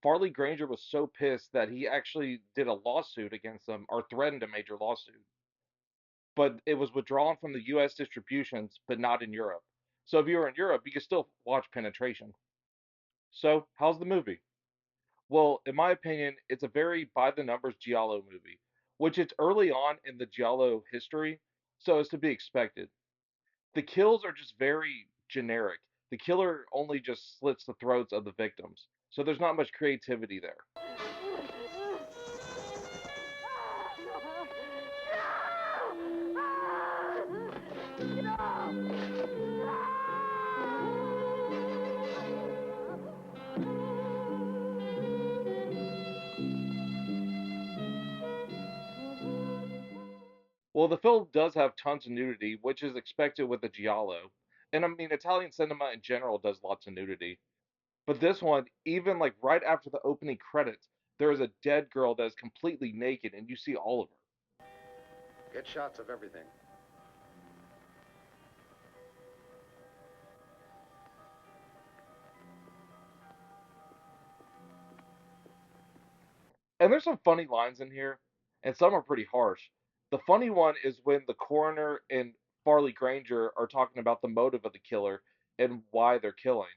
Speaker 1: Farley Granger was so pissed that he actually did a lawsuit against them, or threatened a major lawsuit. But it was withdrawn from the US distributions, but not in Europe. So if you were in Europe, you could still watch Penetration. So, how's the movie? Well, in my opinion, it's a very by the numbers Giallo movie, which it's early on in the Giallo history, so it's to be expected. The kills are just very generic. The killer only just slits the throats of the victims, so there's not much creativity there. Well, the film does have tons of nudity, which is expected with a giallo. And I mean, Italian cinema in general does lots of nudity. But this one, even like right after the opening credits, there is a dead girl that is completely naked and you see all of her.
Speaker 15: Get shots of everything.
Speaker 1: And there's some funny lines in here, and some are pretty harsh. The funny one is when the coroner and Farley Granger are talking about the motive of the killer and why they're killing.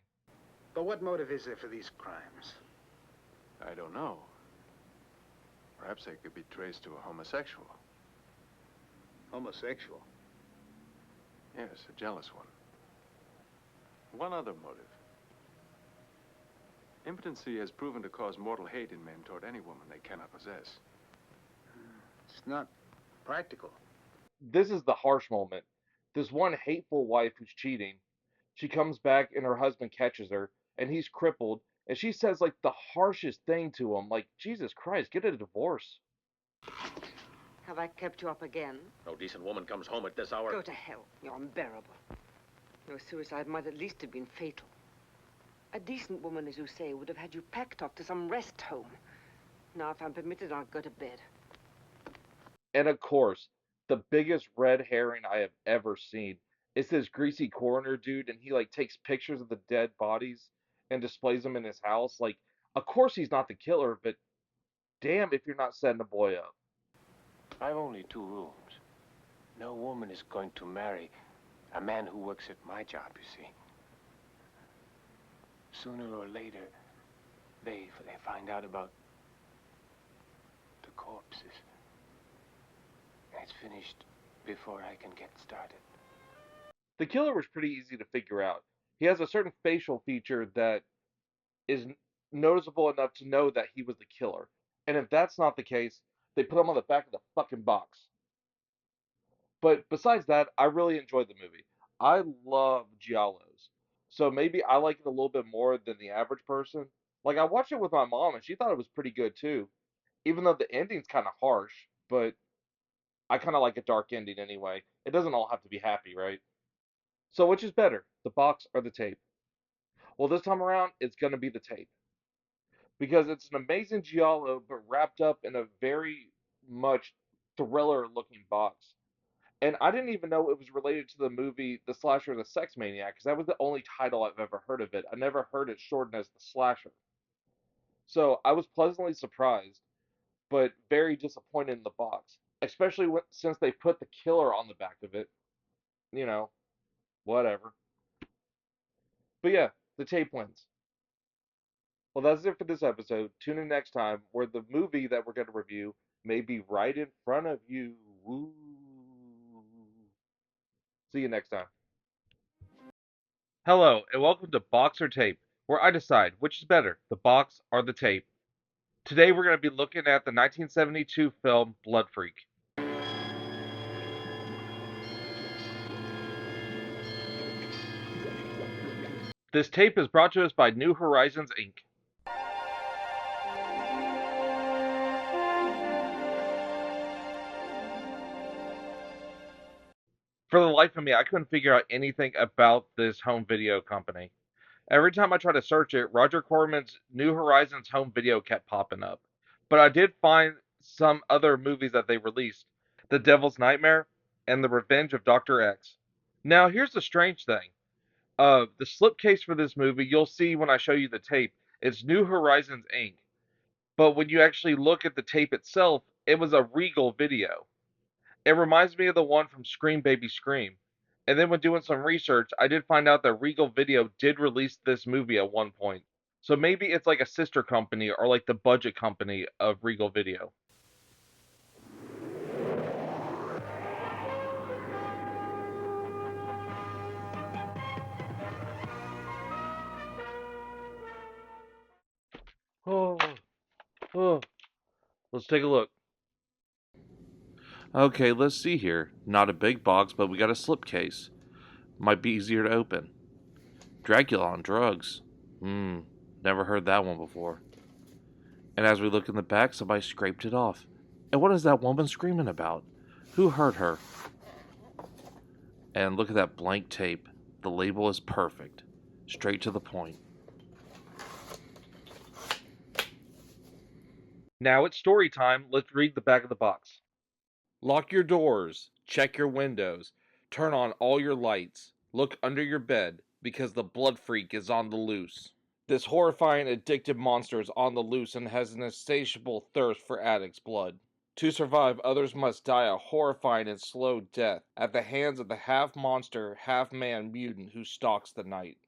Speaker 15: But what motive is there for these crimes?
Speaker 16: I don't know. Perhaps they could be traced to a homosexual.
Speaker 15: Homosexual?
Speaker 16: Yes, a jealous one. One other motive. Impotency has proven to cause mortal hate in men toward any woman they cannot possess.
Speaker 15: It's not practical.
Speaker 1: This is the harsh moment. This one hateful wife who's cheating, she comes back and her husband catches her, and he's crippled, and she says like the harshest thing to him, like, Jesus Christ, get a divorce.
Speaker 17: Have I kept you up again?
Speaker 9: No decent woman comes home at this hour.
Speaker 17: Go to hell. You're unbearable. Your suicide might at least have been fatal. A decent woman, as you say, would have had you packed off to some rest home. Now, if I'm permitted, I'll go to bed.
Speaker 1: And of course, the biggest red herring I have ever seen is this greasy coroner dude, and he like takes pictures of the dead bodies and displays them in his house. Like, of course he's not the killer, but damn if you're not setting a boy up.
Speaker 18: I've only 2 rooms. No woman is going to marry A man who works at my job, you see. Sooner or later, they find out about the corpses. And it's finished before I can get started.
Speaker 1: The killer was pretty easy to figure out. He has a certain facial feature that is noticeable enough to know that he was the killer. And if that's not the case, they put him on the back of the fucking box. But besides that, I really enjoyed the movie. I love giallos. So maybe I like it a little bit more than the average person. Like I watched it with my mom and she thought it was pretty good too. Even though the ending's kind of harsh, but I kind of like a dark ending anyway. It doesn't all have to be happy, right? So which is better, the box or the tape? Well, this time around, it's going to be the tape. Because it's an amazing giallo, but wrapped up in a very much thriller looking box. And I didn't even know it was related to the movie The Slasher and the Sex Maniac, because that was the only title I've ever heard of it. I never heard it shortened as The Slasher. So I was pleasantly surprised, but very disappointed in the box. Especially since they put the killer on the back of it. You know, whatever. But yeah, the tape wins. Well, that's it for this episode. Tune in next time where the movie that we're going to review may be right in front of you. Woo. See you next time. Hello, and welcome to Box or Tape, where I decide which is better, the box or the tape. Today we're going to be looking at the 1972 film Blood Freak. This tape is brought to us by New Horizons, Inc. For the life of me, I couldn't figure out anything about this home video company. Every time I tried to search it, Roger Corman's New Horizons home video kept popping up. But I did find some other movies that they released: The Devil's Nightmare and The Revenge of Dr. X. Now, here's the strange thing. The slipcase for this movie, you'll see when I show you the tape, it's New Horizons Inc. But when you actually look at the tape itself, it was a Regal video. It reminds me of the one from Scream Baby Scream. And then when doing some research, I did find out that Regal Video did release this movie at one point. So maybe it's like a sister company or like the budget company of Regal Video. Oh, oh. Let's take a look. Okay, let's see here. Not a big box, but we got a slipcase. Might be easier to open. Dracula on drugs. Never heard that one before. And as we look in the back, somebody scraped it off. And what is that woman screaming about? Who hurt her? And look at that blank tape. The label is perfect. Straight to the point. Now it's story time. Let's read the back of the box. Lock your doors. Check your windows. Turn on all your lights. Look under your bed, because the blood freak is on the loose. This horrifying, addictive monster is on the loose and has an insatiable thirst for addicts' blood. To survive, others must die a horrifying and slow death at the hands of the half-monster, half-man mutant who stalks the night.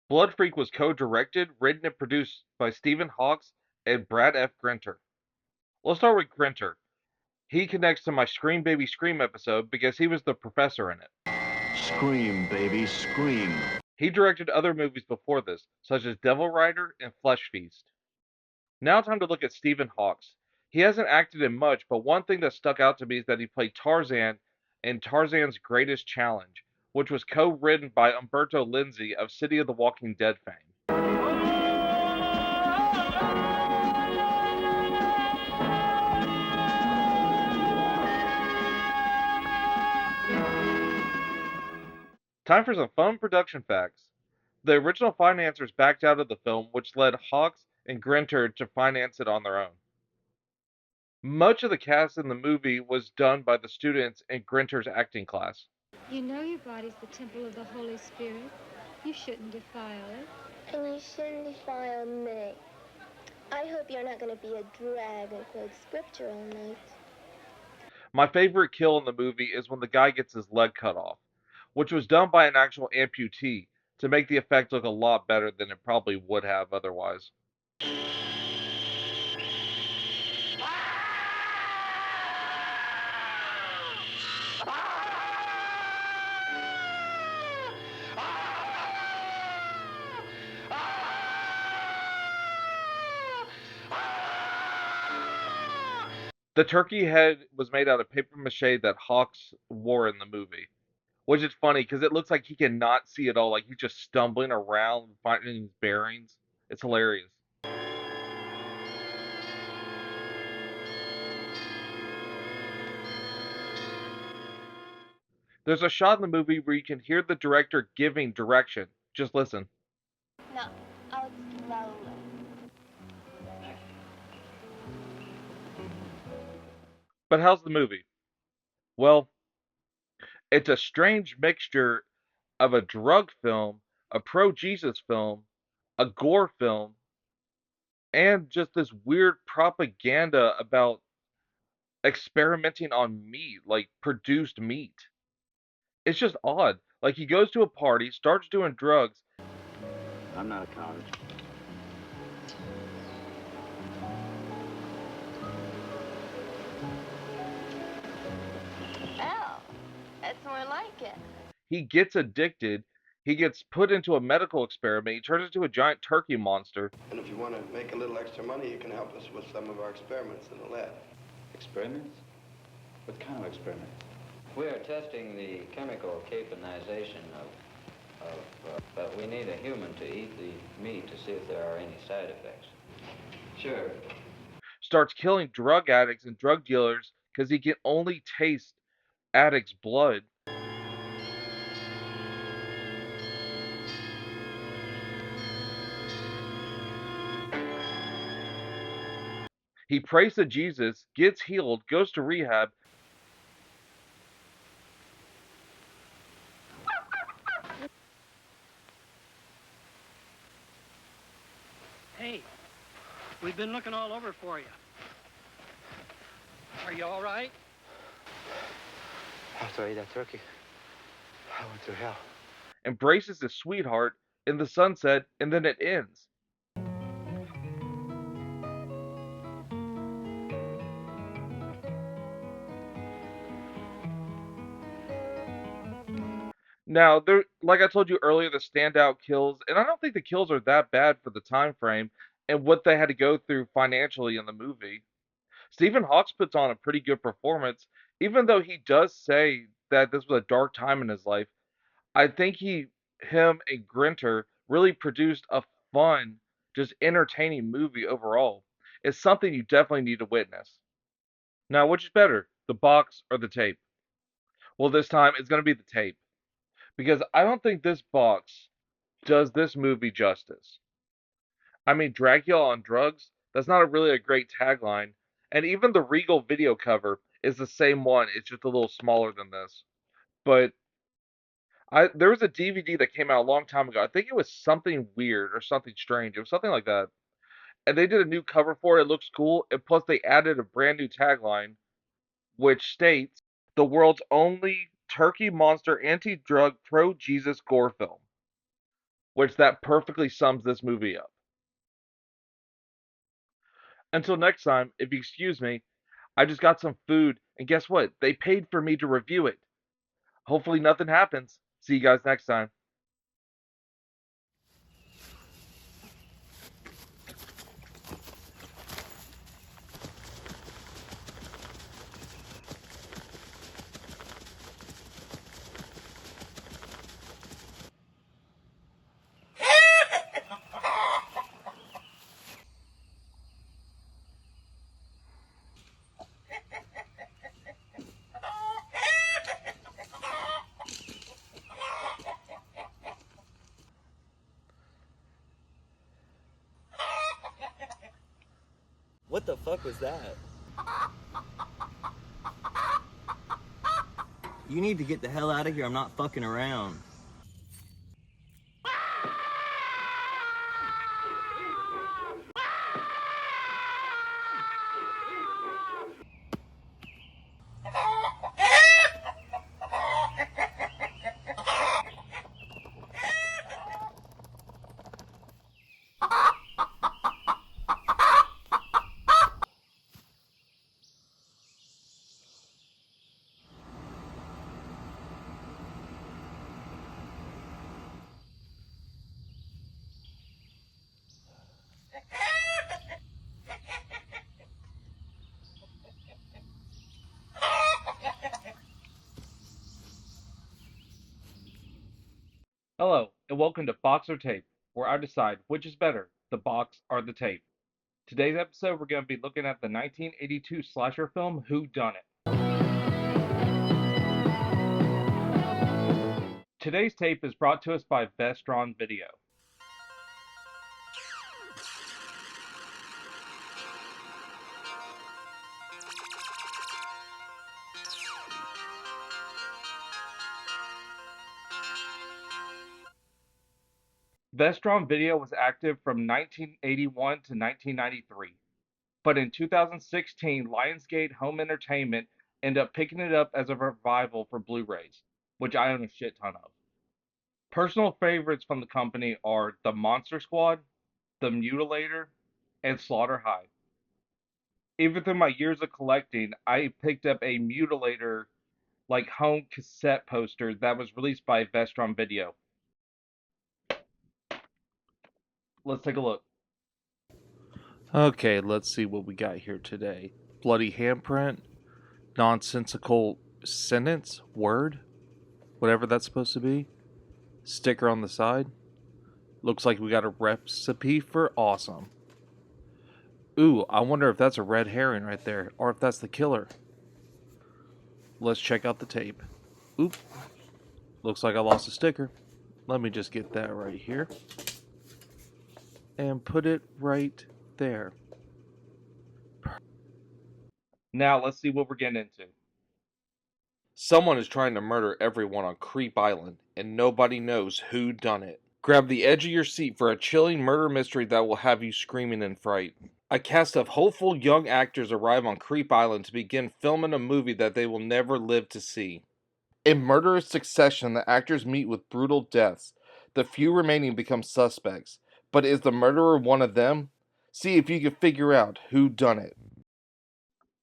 Speaker 1: Blood Freak was co-directed, written, and produced by Stephen Hawks and Brad F. Grinter. Let's start with Grinter. He connects to my Scream Baby Scream episode because he was the professor in it.
Speaker 3: Scream, baby, scream.
Speaker 1: He directed other movies before this, such as Devil Rider and Flesh Feast. Now time to look at Stephen Hawks. He hasn't acted in much, but one thing that stuck out to me is that he played Tarzan in Tarzan's Greatest Challenge, which was co-written by Umberto Lenzi of City of the Walking Dead fame. Time for some fun production facts. The original financiers backed out of the film, which led Hawks and Grinter to finance it on their own. Much of the cast in the movie was done by the students in Grinter's acting class.
Speaker 19: You know your body's the temple of the Holy Spirit. You shouldn't defile it.
Speaker 7: And you shouldn't defile me. I hope you're not going to be a drag and quote scripture all night.
Speaker 1: My favorite kill in the movie is when the guy gets his leg cut off. which was done by an actual amputee to make the effect look a lot better than it probably would have otherwise. The turkey head was made out of paper mache that Hawks wore in the movie, which is funny because it looks like he cannot see at all, like he's just stumbling around finding his bearings. It's hilarious. There's a shot in the movie where you can hear the director giving direction. Just listen.
Speaker 7: No, out slowly.
Speaker 1: But how's the movie? Well, it's a strange mixture of a drug film, a pro Jesus film, a gore film, and just this weird propaganda about experimenting on meat, like produced meat. It's just odd. Like he goes to a party, starts doing drugs.
Speaker 15: I'm not a coward.
Speaker 7: Oh, that's more like it.
Speaker 1: He gets addicted. He gets put into a medical experiment. He turns into a giant turkey monster.
Speaker 20: And if you want to make a little extra money, you can help us with some of our experiments in the lab.
Speaker 21: Experiments? What kind of experiments? We are testing the chemical caponization but we need a human to eat the meat to see if there are any side effects. Sure.
Speaker 1: Starts killing drug addicts and drug dealers because he can only taste addicts' blood. He prays to Jesus, gets healed, goes to rehab.
Speaker 22: Hey, we've been looking all over for you. Are you all right?
Speaker 21: After I ate that turkey, I went through hell.
Speaker 1: Embraces his sweetheart in the sunset, and then it ends. Now, there, like I told you earlier, the standout kills, and I don't think the kills are that bad for the time frame and what they had to go through financially in the movie. Stephen Hawks puts on a pretty good performance, even though he does say that this was a dark time in his life. I think him and Grinter really produced a fun, just entertaining movie overall. It's something you definitely need to witness. Now, which is better, the box or the tape? Well, this time it's going to be the tape because I don't think this box does this movie justice. I mean, Dracula on drugs, that's not really a great tagline, and even the Regal video cover is the same one, it's just a little smaller than this. But there was a DVD that came out a long time ago. I think it was something weird or something strange. It was something like that. And they did a new cover for it. It looks cool. And plus, they added a brand new tagline, which states the world's only turkey monster anti drug pro Jesus gore film, which that perfectly sums this movie up. Until next time, if you excuse me, I just got some food. And guess what? They paid for me to review it. Hopefully, nothing happens. See you guys next time.
Speaker 23: What the fuck was that? You need to get the hell out of here. I'm not fucking around.
Speaker 1: Hello, and welcome to Box or Tape, where I decide which is better, the box or the tape. Today's episode, we're going to be looking at the 1982 slasher film Who Done It. Today's tape is brought to us by Vestron Video. Vestron Video was active from 1981 to 1993, but in 2016, Lionsgate Home Entertainment ended up picking it up as a revival for Blu-rays, which I own a shit ton of. Personal favorites from the company are The Monster Squad, The Mutilator, and Slaughter High. Even through my years of collecting, I picked up a Mutilator home cassette poster that was released by Vestron Video. Let's take a look.
Speaker 13: Okay, let's see what we got here today. Bloody handprint, nonsensical sentence, word, whatever that's supposed to be. Sticker on the side. Looks like we got a recipe for awesome. Ooh, I wonder if that's a red herring right there, or if that's the killer. Let's check out the tape. Oop. Looks like I lost a sticker. Let me just get that right here. And put it right there.
Speaker 1: Now let's see what we're getting into.
Speaker 13: Someone is trying to murder everyone on Creep Island, and nobody knows who done it. Grab the edge of your seat for a chilling murder mystery that will have you screaming in fright. A cast of hopeful young actors arrive on Creep Island to begin filming a movie that they will never live to see. In murderous succession, the actors meet with brutal deaths. The few remaining become suspects. But is the murderer one of them? See if you can figure out who done it.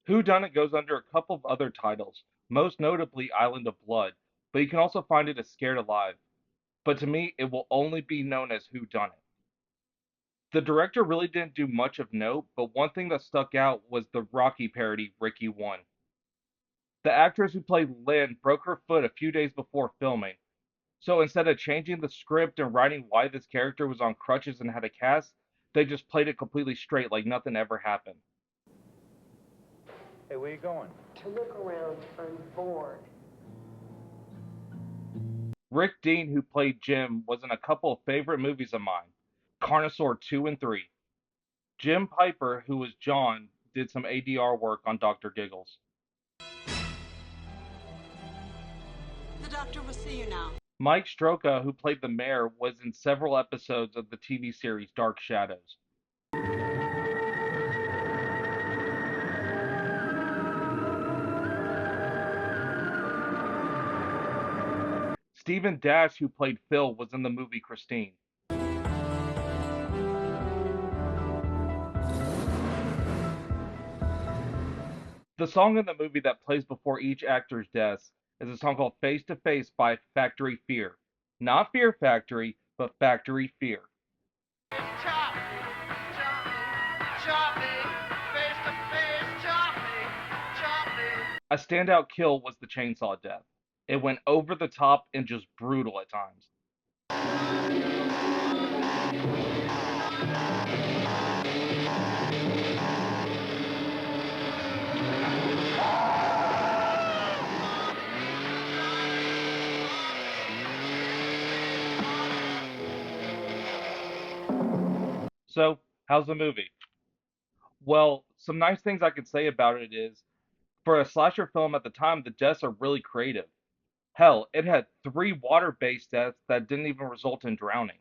Speaker 1: Who Done It goes under a couple of other titles, most notably Island of Blood, but you can also find it as Scared Alive. But to me, it will only be known as Who Done It. The director really didn't do much of note, but one thing that stuck out was the Rocky parody Ricky One. The actress who played Lynn broke her foot a few days before filming, so instead of changing the script and writing why this character was on crutches and had a cast, they just played it completely straight like nothing ever happened.
Speaker 2: Hey, where you going?
Speaker 4: To look around. I'm bored.
Speaker 1: Rick Dean, who played Jim, was in a couple of favorite movies of mine, Carnosaur 2 and 3. Jim Piper, who was John, did some ADR work on Dr. Giggles.
Speaker 5: The doctor will see you now.
Speaker 1: Mike Stroka, who played the mayor, was in several episodes of the TV series Dark Shadows. Stephen Dash, who played Phil, was in the movie Christine. The song in the movie that plays before each actor's deaths is a song called Face to Face by Factory Fear. Not Fear Factory, but Factory Fear. A standout kill was the chainsaw death. It went over the top and just brutal at times. So, how's the movie? Well, some nice things I could say about it is, for a slasher film at the time, the deaths are really creative. Hell, it had 3 water-based deaths that didn't even result in drowning.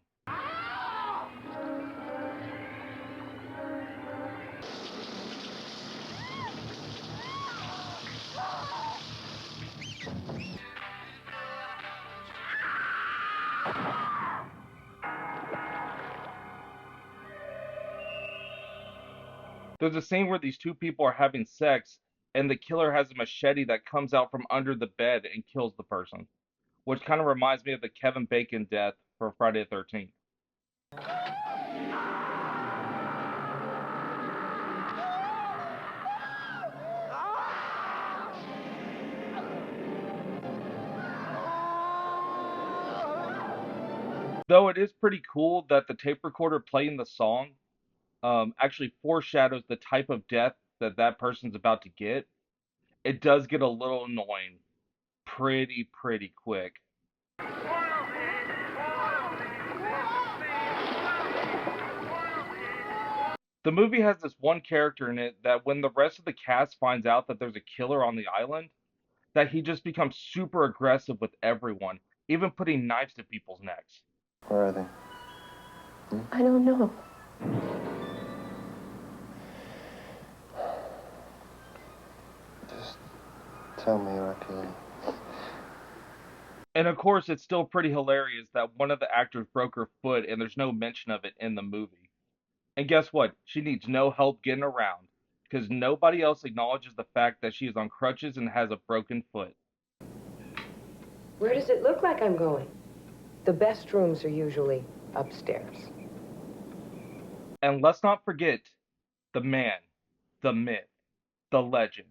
Speaker 1: There's a scene where these two people are having sex, and the killer has a machete that comes out from under the bed and kills the person, which kind of reminds me of the Kevin Bacon death for Friday the 13th. Though it is pretty cool that the tape recorder playing the song actually foreshadows the type of death that that person's about to get, it does get a little annoying pretty quick. The movie has this one character in it that when the rest of the cast finds out that there's a killer on the island, that he just becomes super aggressive with everyone, even putting knives to people's necks.
Speaker 15: Where are they?
Speaker 4: I don't know.
Speaker 15: Just tell me, Arcadia.
Speaker 1: And of course, it's still pretty hilarious that one of the actors broke her foot and there's no mention of it in the movie. And guess what? She needs no help getting around because nobody else acknowledges the fact that she is on crutches and has a broken foot.
Speaker 4: Where does it look like I'm going? The best rooms are usually upstairs.
Speaker 1: And let's not forget the man, the myth, the legend,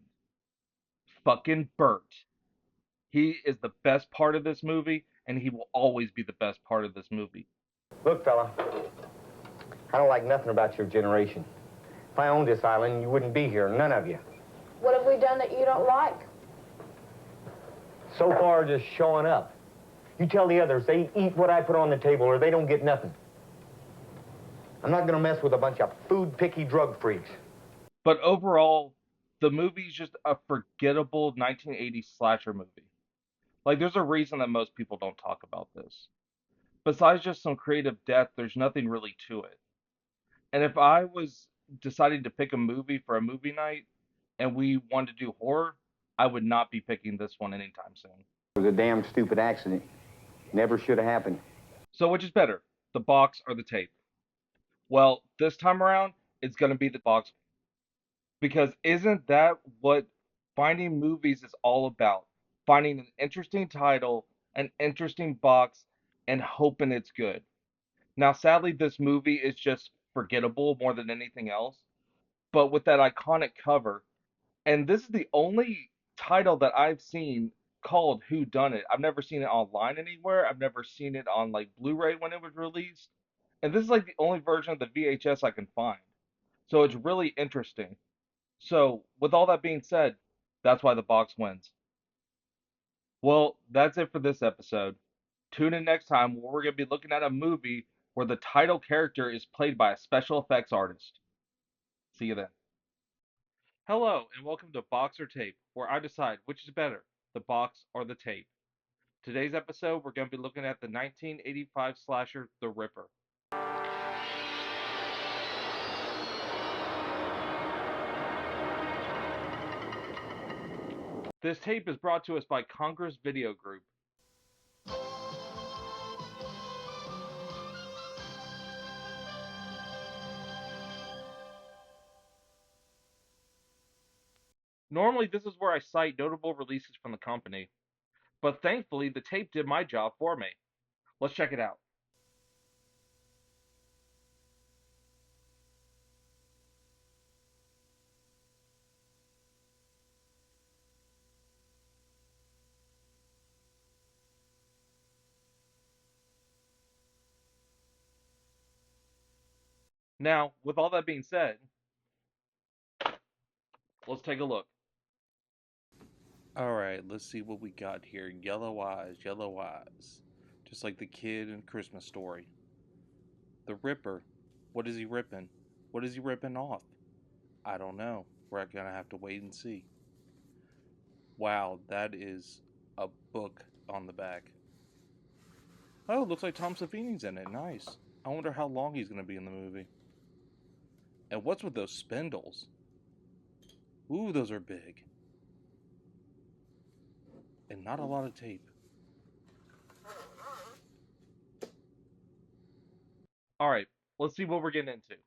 Speaker 1: fucking Bert. He is the best part of this movie, and he will always be the best part of this movie.
Speaker 2: Look, fella, I don't like nothing about your generation. If I owned this island, you wouldn't be here, none of you.
Speaker 4: What have we done that you don't like?
Speaker 2: So far, just showing up. You tell the others they eat what I put on the table or they don't get nothing. I'm not gonna mess with a bunch of food-picky drug freaks.
Speaker 1: But overall, the movie's just a forgettable 1980s slasher movie. Like, there's a reason that most people don't talk about this. Besides just some creative death, there's nothing really to it. And if I was deciding to pick a movie for a movie night and we wanted to do horror, I would not be picking this one anytime soon.
Speaker 2: It was a damn stupid accident. Never should have happened.
Speaker 1: So which is better, the box or the tape? Well, this time around, it's going to be the box. Because isn't that what finding movies is all about? Finding an interesting title, an interesting box, and hoping it's good. Now, sadly, this movie is just forgettable more than anything else. But with that iconic cover, and this is the only title that I've seen called Who Done It. I've never seen it online anywhere. I've never seen it on like Blu-ray when it was released. And this is like the only version of the VHS I can find. So it's really interesting. So, with all that being said, that's why the box wins. Well, that's it for this episode. Tune in next time where we're going to be looking at a movie where the title character is played by a special effects artist. See you then. Hello, and welcome to Box or Tape, where I decide which is better, the box or the tape. Today's episode, we're going to be looking at the 1985 slasher, The Ripper. This tape is brought to us by Congress Video Group. Normally, this is where I cite notable releases from the company, but thankfully, the tape did my job for me. Let's check it out. Now, with all that being said, let's take a look.
Speaker 13: Alright, let's see what we got here. Yellow eyes, yellow eyes. Just like the kid in Christmas Story. The Ripper. What is he ripping? What is he ripping off? I don't know. We're gonna have to wait and see. Wow, that is a book on the back. Oh, looks like Tom Savini's in it. Nice. I wonder how long he's gonna be in the movie. And what's with those spindles? Ooh, those are big. And not a lot of tape.
Speaker 1: Alright, let's see what we're getting into.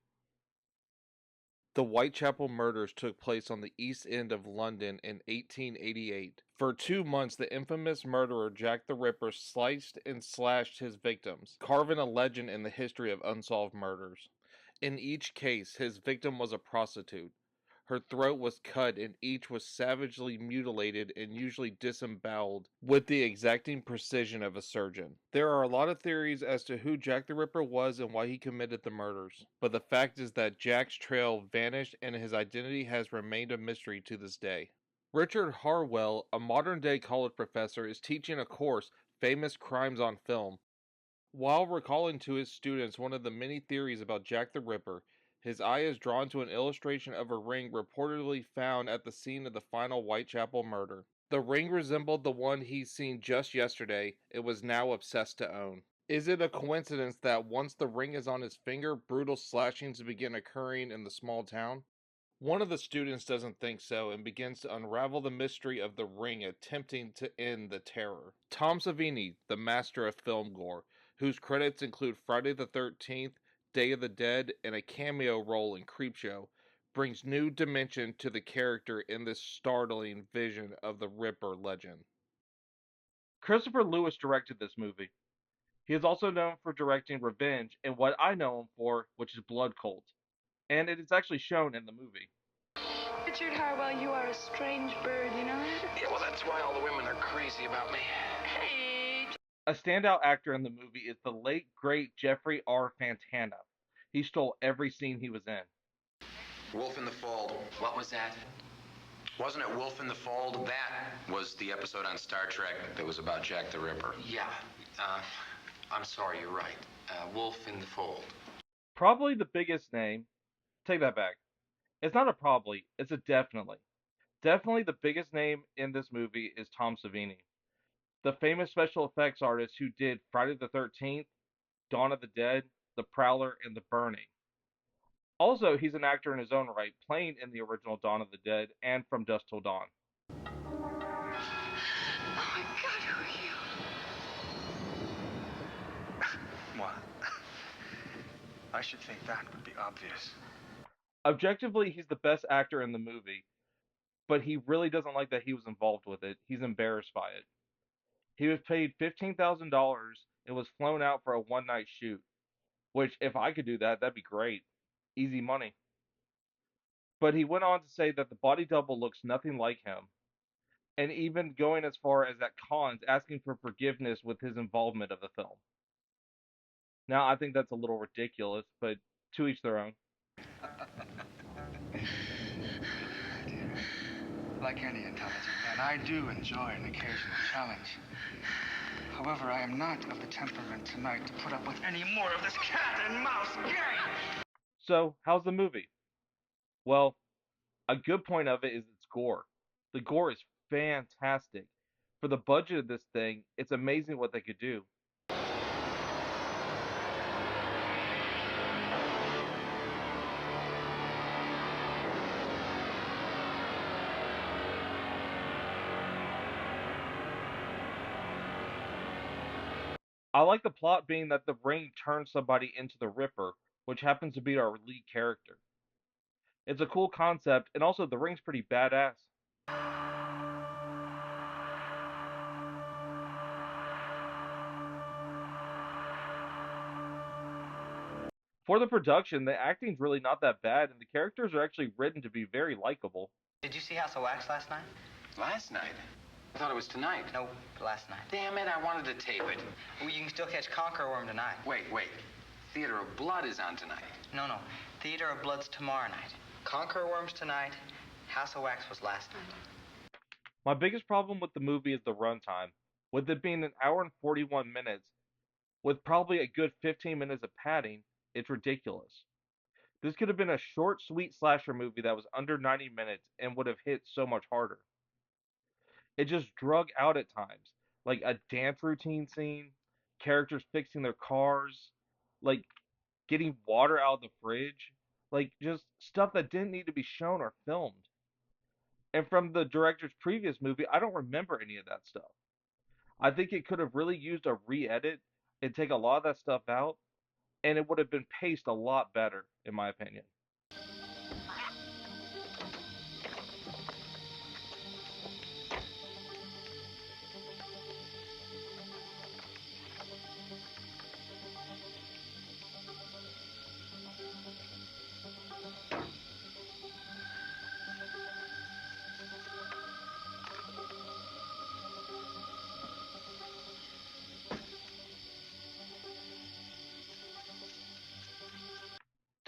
Speaker 13: The Whitechapel murders took place on the East End of London in 1888. For 2 months, the infamous murderer Jack the Ripper sliced and slashed his victims, carving a legend in the history of unsolved murders. In each case, his victim was a prostitute. Her throat was cut and each was savagely mutilated and usually disemboweled with the exacting precision of a surgeon. There are a lot of theories as to who Jack the Ripper was and why he committed the murders, but the fact is that Jack's trail vanished and his identity has remained a mystery to this day. Richard Harwell, a modern-day college professor, is teaching a course, Famous Crimes on Film. While recalling to his students one of the many theories about Jack the Ripper, his eye is drawn to an illustration of a ring reportedly found at the scene of the final Whitechapel murder. The ring resembled the one he'd seen just yesterday and was now obsessed to own. Is it a coincidence that once the ring is on his finger, brutal slashings begin occurring in the small town? One of the students doesn't think so and begins to unravel the mystery of the ring, attempting to end the terror. Tom Savini, the master of film gore, whose credits include Friday the 13th, Day of the Dead, and a cameo role in Creepshow, brings new dimension to the character in this startling vision of the Ripper legend.
Speaker 1: Christopher Lewis directed this movie. He is also known for directing Revenge and what I know him for, which is Blood Cult. And it is actually shown in the movie.
Speaker 6: Richard Harwell, you are a strange bird, you know that?
Speaker 9: Yeah, well, that's why all the women are crazy about me.
Speaker 6: Hey!
Speaker 1: A standout actor in the movie is the late, great Jeffrey R. Fantana. He stole every scene he was in.
Speaker 8: Wolf in the Fold.
Speaker 9: What was that?
Speaker 8: Wasn't it Wolf in the Fold? That was the episode on Star Trek that was about Jack the Ripper.
Speaker 9: Yeah. I'm sorry, you're right. Wolf in the Fold.
Speaker 1: Probably the biggest name. Take that back. It's not a probably, it's a definitely. Definitely the biggest name in this movie is Tom Savini, the famous special effects artist who did Friday the 13th, Dawn of the Dead, The Prowler, and The Burning. Also, he's an actor in his own right, playing in the original Dawn of the Dead and From Dusk Till Dawn.
Speaker 6: Oh my God, who are you?
Speaker 18: What? I should think that would be obvious.
Speaker 1: Objectively, he's the best actor in the movie, but he really doesn't like that he was involved with it. He's embarrassed by it. He was paid $15,000 and was flown out for a one-night shoot, which, if I could do that, that'd be great. Easy money. But he went on to say that the body double looks nothing like him, and even going as far as at cons asking for forgiveness with his involvement of the film. Now, I think that's a little ridiculous, but to each their own.
Speaker 18: Like any intelligent man, I do enjoy an occasional challenge. However, I am not of the temperament tonight to put up with any more of this cat and mouse game.
Speaker 1: So, how's the movie? Well, a good point of it is its gore. The gore is fantastic. For the budget of this thing, it's amazing what they could do. I like the plot being that the ring turns somebody into the Ripper, which happens to be our lead character. It's a cool concept, and also the ring's pretty badass. For the production, the acting's really not that bad, and the characters are actually written to be very likable.
Speaker 11: Did you see House of Wax last night?
Speaker 9: Last night? I thought it was tonight.
Speaker 11: No, last night.
Speaker 9: Damn it, I wanted to tape it.
Speaker 11: Well, you can still catch Conqueror Worm tonight.
Speaker 9: Wait. Theater of Blood is on tonight.
Speaker 11: No. Theater of Blood's tomorrow night. Conqueror Worm's tonight. House of Wax was last night.
Speaker 1: My biggest problem with the movie is the runtime. With it being an hour and 41 minutes, with probably a good 15 minutes of padding, it's ridiculous. This could have been a short, sweet slasher movie that was under 90 minutes and would have hit so much harder. It just drug out at times, like a dance routine scene, characters fixing their cars, like getting water out of the fridge, like just stuff that didn't need to be shown or filmed. And from the director's previous movie, I don't remember any of that stuff. I think it could have really used a re-edit and take a lot of that stuff out, and it would have been paced a lot better, in my opinion.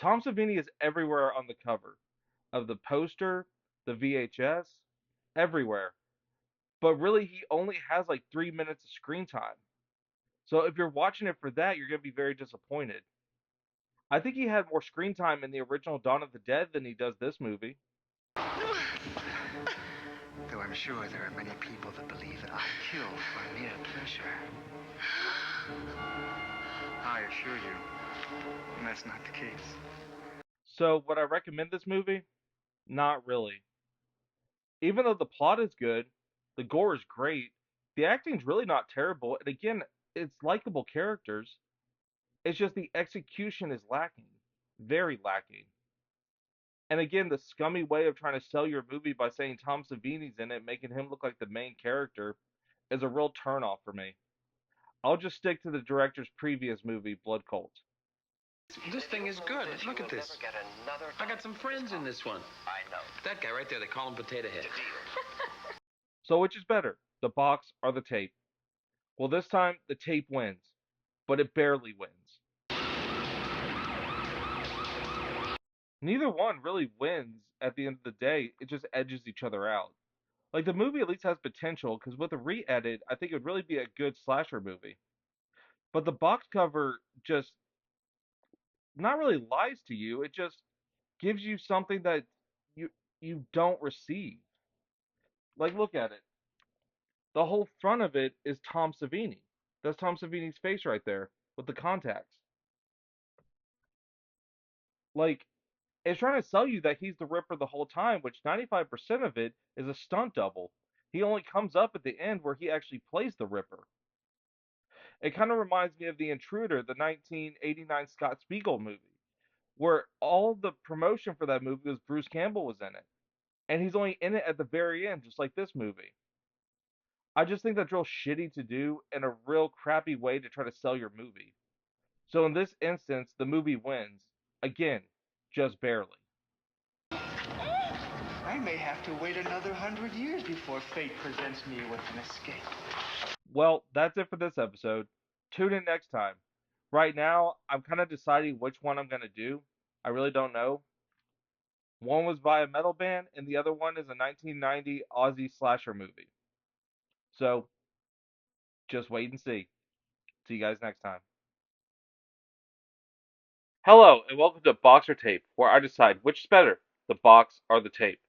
Speaker 1: Tom Savini is everywhere on the cover of the poster, the VHS, everywhere. But really, he only has like 3 minutes of screen time. So if you're watching it for that, you're going to be very disappointed. I think he had more screen time in the original Dawn of the Dead than he does this movie.
Speaker 10: Though I'm sure there are many people that believe that I kill for mere pleasure. I assure you, that's not the case.
Speaker 1: So would I recommend this movie? Not really. Even though the plot is good, the gore is great, the acting's really not terrible, and again, it's likable characters. It's just the execution is lacking. Very lacking. And again, the scummy way of trying to sell your movie by saying Tom Savini's in it, making him look like the main character, is a real turnoff for me. I'll just stick to the director's previous movie, Blood Cult.
Speaker 8: This thing is good. Look at this. I got some friends in this one. I know. That guy right there, they call him Potato Head.
Speaker 1: So which is better, the box or the tape? Well, this time the tape wins, but it barely wins. Neither one really wins at the end of the day, it just edges each other out. Like the movie at least has potential because with a re-edit, I think it would really be a good slasher movie. But the box cover just not really lies to you, it just gives you something that you you don't receive. Like look at it. The whole front of it is Tom Savini. That's Tom Savini's face right there with the contacts. Like it's trying to sell you that he's the Ripper the whole time, which 95% of it is a stunt double. He only comes up at the end where he actually plays the Ripper. It kind of reminds me of The Intruder, the 1989 Scott Spiegel movie, where all the promotion for that movie was Bruce Campbell was in it. And he's only in it at the very end, just like this movie. I just think that's real shitty to do and a real crappy way to try to sell your movie. So in this instance, the movie wins. Again, just barely.
Speaker 10: I may have to wait another 100 years before fate presents me with an escape.
Speaker 1: Well, that's it for this episode. Tune in next time. Right now, I'm kind of deciding which one I'm going to do. I really don't know. One was by a metal band, and the other one is a 1990 Aussie slasher movie. So, just wait and see. See you guys next time. Hello, and welcome to Box or Tape, where I decide which is better, the box or the tape.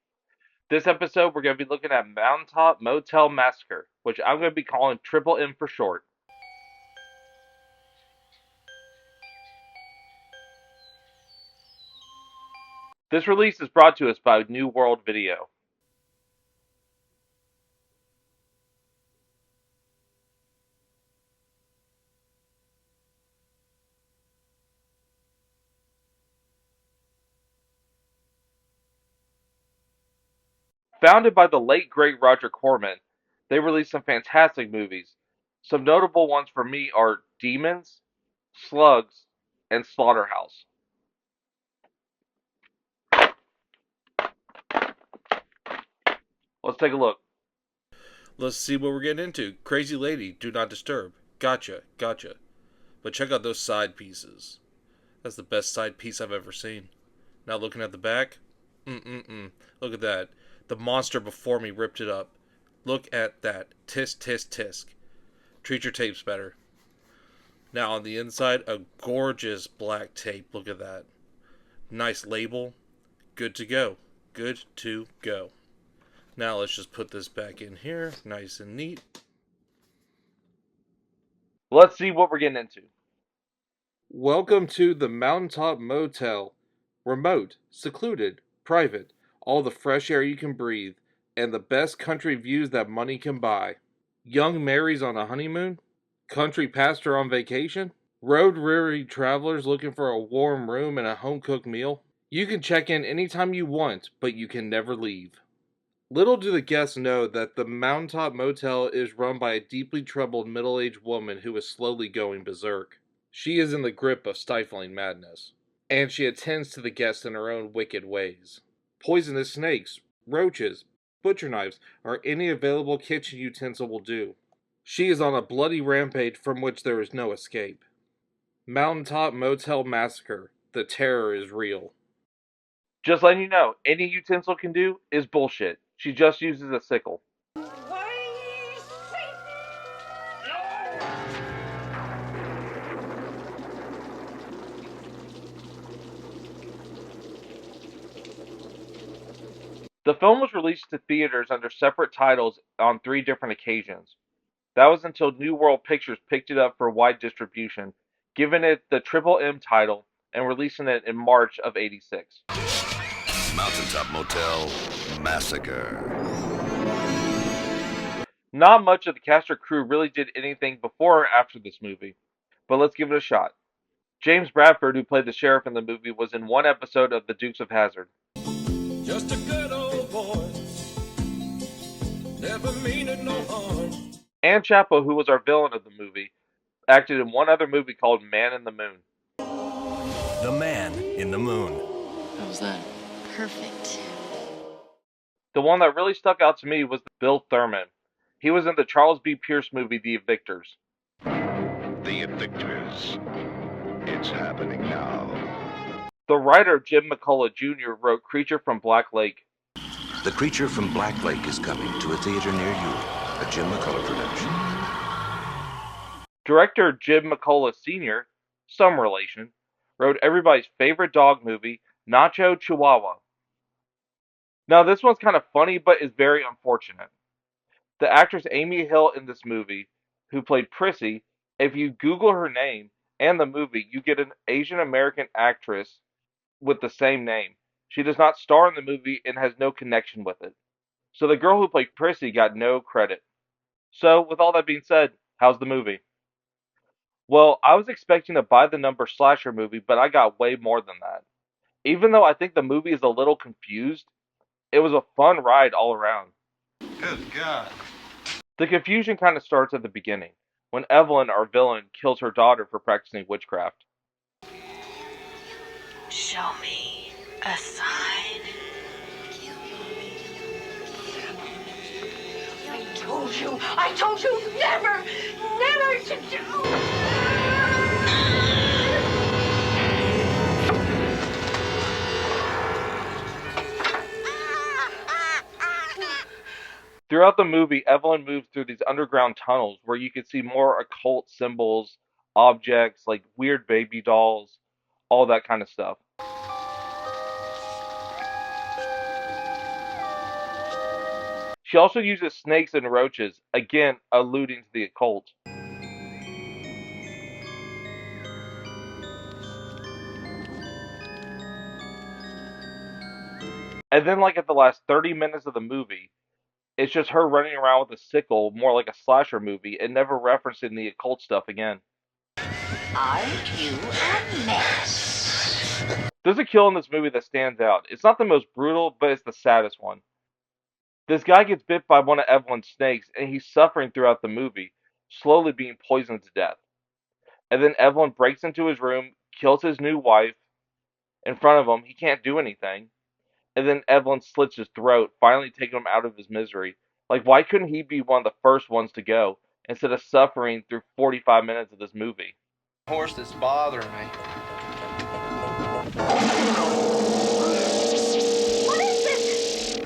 Speaker 1: This episode, we're going to be looking at Mountaintop Motel Massacre, which I'm going to be calling Triple M for short. This release is brought to us by New World Video. Founded by the late great Roger Corman, they released some fantastic movies. Some notable ones for me are Demons, Slugs, and Slaughterhouse. Let's take a look.
Speaker 13: Let's see what we're getting into. Crazy Lady, Do Not Disturb. Gotcha, gotcha. But check out those side pieces. That's the best side piece I've ever seen. Now looking at the back. Look at that. The monster before me ripped it up. Look at that. Tisk, tisk, tisk. Treat your tapes better. Now on the inside, a gorgeous black tape. Look at that. Nice label. Good to go. Good to go. Now let's just put this back in here. Nice and neat.
Speaker 1: Let's see what we're getting into.
Speaker 13: Welcome to the Mountaintop Motel. Remote, secluded, private, all the fresh air you can breathe, and the best country views that money can buy. Young Marys on a honeymoon? Country pastor on vacation? Road-weary travelers looking for a warm room and a home-cooked meal? You can check in anytime you want, but you can never leave. Little do the guests know that the Mountaintop Motel is run by a deeply troubled middle-aged woman who is slowly going berserk. She is in the grip of stifling madness, and she attends to the guests in her own wicked ways. Poisonous snakes, roaches, butcher knives, or any available kitchen utensil will do. She is on a bloody rampage from which there is no escape. Mountaintop Motel Massacre, The terror is real.
Speaker 1: Just letting you know, any utensil can do is bullshit. She just uses a sickle. The film was released to theaters under separate titles on 3 different occasions. That was until New World Pictures picked it up for wide distribution, giving it the Triple M title and releasing it in March of '86.
Speaker 3: Mountaintop Motel Massacre.
Speaker 1: Not much of the cast or crew really did anything before or after this movie, but let's give it a shot. James Bradford, who played the sheriff in the movie, was in one episode of The Dukes of Hazzard.
Speaker 12: Just a good old boy, never meaning no harm.
Speaker 1: Ann Chappell, who was our villain of the movie, acted in one other movie called Man in the Moon.
Speaker 12: The Man in the Moon.
Speaker 14: How was that? Perfect.
Speaker 1: The one that really stuck out to me was Bill Thurman. He was in the Charles B. Pierce movie The Evictors.
Speaker 3: The Evictors. It's happening now.
Speaker 1: The writer Jim McCullough Jr. wrote Creature from Black Lake.
Speaker 3: The Creature from Black Lake is coming to a theater near you. A Jim McCullough production.
Speaker 1: Director Jim McCullough Sr., some relation, wrote everybody's favorite dog movie, Nacho Chihuahua. Now, this one's kind of funny, but is very unfortunate. The actress Amy Hill in this movie, who played Prissy, if you Google her name and the movie, you get an Asian American actress with the same name. She does not star in the movie and has no connection with it. So the girl who played Prissy got no credit. So, with all that being said, how's the movie? Well, I was expecting a by the number slasher movie, but I got way more than that. Even though I think the movie is a little confused, it was a fun ride all around.
Speaker 20: Good God.
Speaker 1: The confusion kind of starts at the beginning, when Evelyn, our villain, kills her daughter for practicing witchcraft.
Speaker 14: Show me a sign. I told you never to do.
Speaker 1: Throughout the movie, Evelyn moves through these underground tunnels where you can see more occult symbols, objects like weird baby dolls, all that kind of stuff. She also uses snakes and roaches, again alluding to the occult. And then, like at the last 30 minutes of the movie, it's just her running around with a sickle, more like a slasher movie, and never referencing the occult stuff again.
Speaker 14: Aren't you a mess?
Speaker 1: There's a kill in this movie that stands out. It's not the most brutal, but it's the saddest one. This guy gets bit by one of Evelyn's snakes, and he's suffering throughout the movie, slowly being poisoned to death. And then Evelyn breaks into his room, kills his new wife in front of him. He can't do anything. And then Evelyn slits his throat, finally taking him out of his misery. Like, why couldn't he be one of the first ones to go, instead of suffering through 45 minutes of this movie?
Speaker 10: Horse that's bothering me.
Speaker 14: What is this?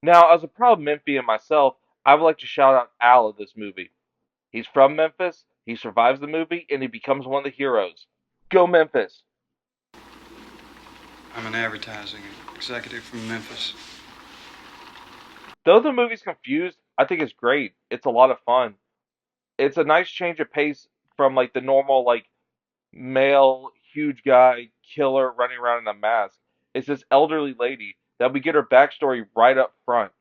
Speaker 1: Now, as a proud Memphian myself, I would like to shout out Al of this movie. He's from Memphis, he survives the movie, and he becomes one of the heroes. Go Memphis!
Speaker 10: I'm an advertising executive from Memphis.
Speaker 1: Though the movie's confused, I think it's great. It's a lot of fun. It's a nice change of pace from like the normal like male huge guy killer running around in a mask. It's this elderly lady that we get her backstory right up front.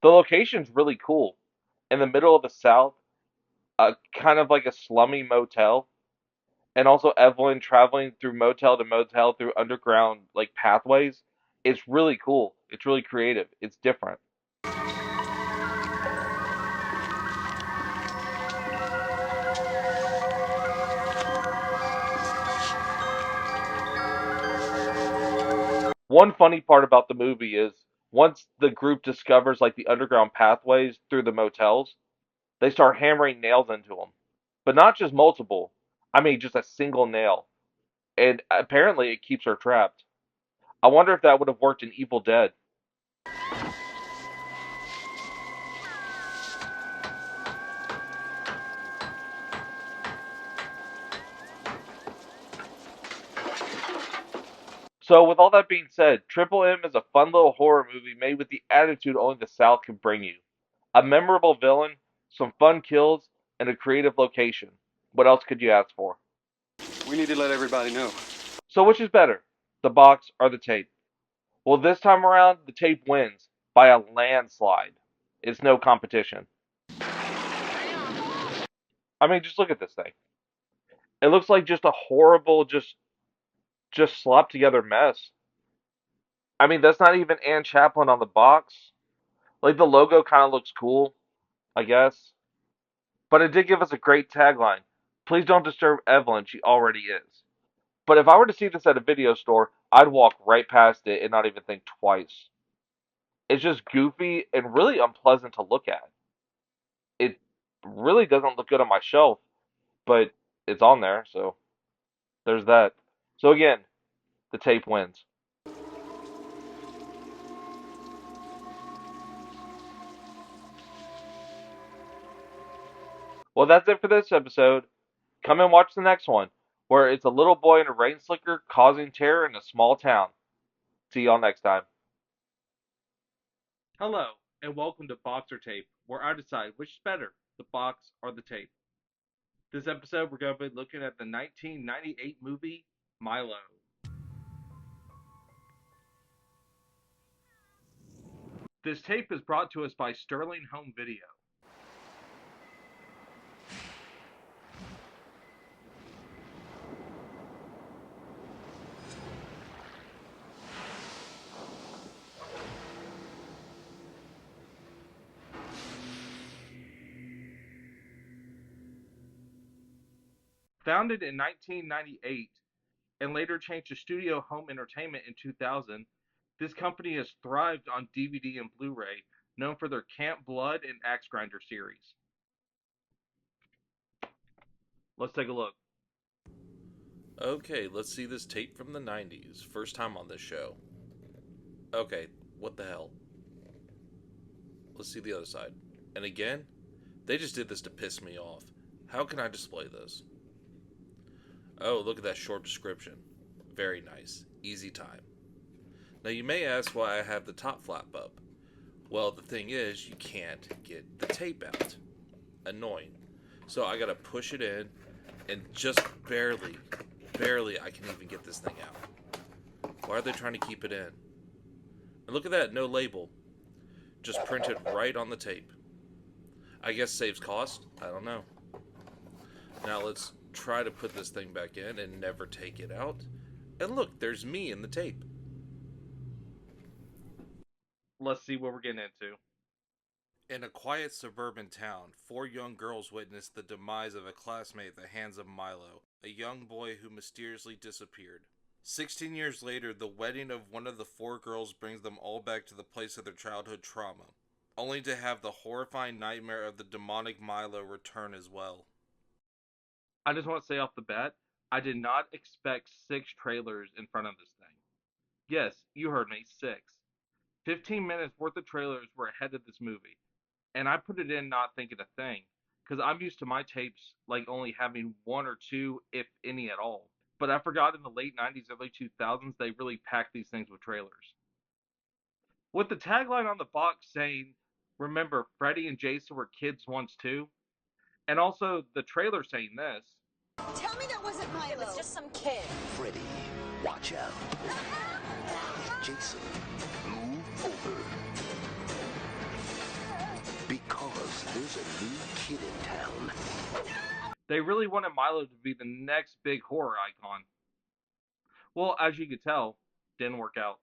Speaker 1: The location's really cool. In the middle of the South, kind of like a slummy motel, and also Evelyn traveling through motel to motel through underground like pathways. It's really cool. It's really creative. It's different. One funny part about the movie is once the group discovers like the underground pathways through the motels, they start hammering nails into them. But not just multiple. I mean just a single nail. And apparently it keeps her trapped. I wonder if that would have worked in Evil Dead. So, with all that being said, Triple M is a fun little horror movie made with the attitude only the South can bring you. A memorable villain, some fun kills, and a creative location. What else could you ask for?
Speaker 16: We need to let everybody know.
Speaker 1: So, which is better, the box or the tape? Well, this time around, the tape wins by a landslide. It's no competition. I mean, just look at this thing. It looks like just a horrible, just slapped together mess. I mean, that's not even Ann Chaplin on the box. Like the logo kind of looks cool, I guess. But it did give us a great tagline. Please don't disturb Evelyn, she already is. But if I were to see this at a video store, I'd walk right past it and not even think twice. It's just goofy and really unpleasant to look at. It really doesn't look good on my shelf, but it's on there, so there's that. So again, the tape wins. Well, that's it for this episode. Come and watch the next one, where it's a little boy in a rain slicker causing terror in a small town. See y'all next time. Hello, and welcome to Box or Tape, where I decide which is better, the box or the tape. This episode, we're going to be looking at the 1998 movie Milo. This tape is brought to us by Sterling Home Video. Founded in 1998 and later changed to Studio Home Entertainment in 2000, this company has thrived on DVD and Blu-ray, known for their Camp Blood and Axe Grinder series. Let's take a look.
Speaker 13: Okay, let's see this tape from the 90s. First time on this show. Okay, what the hell? Let's see the other side. And again, they just did this to piss me off. How can I display this? Oh, look at that short description. Very nice. Easy time. Now you may ask why I have the top flap up. Well, the thing is, you can't get the tape out. Annoying. So I gotta push it in, and just barely I can even get this thing out. Why are they trying to keep it in? And look at that, no label. Just printed right on the tape. I guess saves cost? I don't know. Now let's try to put this thing back in and never take it out. And look, there's me in the tape.
Speaker 1: Let's see what we're getting into.
Speaker 13: In a quiet suburban town, 4 young girls witness the demise of a classmate at the hands of Milo, a young boy who mysteriously disappeared. 16 years later, the wedding of one of the 4 girls brings them all back to the place of their childhood trauma, only to have the horrifying nightmare of the demonic Milo return as well.
Speaker 1: I just want to say off the bat, I did not expect 6 trailers in front of this thing. Yes, you heard me, 6. 15 minutes worth of trailers were ahead of this movie. And I put it in not thinking a thing, because I'm used to my tapes like only having 1 or 2, if any at all. But I forgot in the late 90s, early 2000s, they really packed these things with trailers. With the tagline on the box saying, remember, Freddy and Jason were kids once too, and also the trailer saying this.
Speaker 14: Tell me that wasn't Milo. It was just some kid.
Speaker 3: Freddy, watch out. Jason, move over. Because there's a new kid in town.
Speaker 1: They really wanted Milo to be the next big horror icon. Well, as you could tell, didn't work out.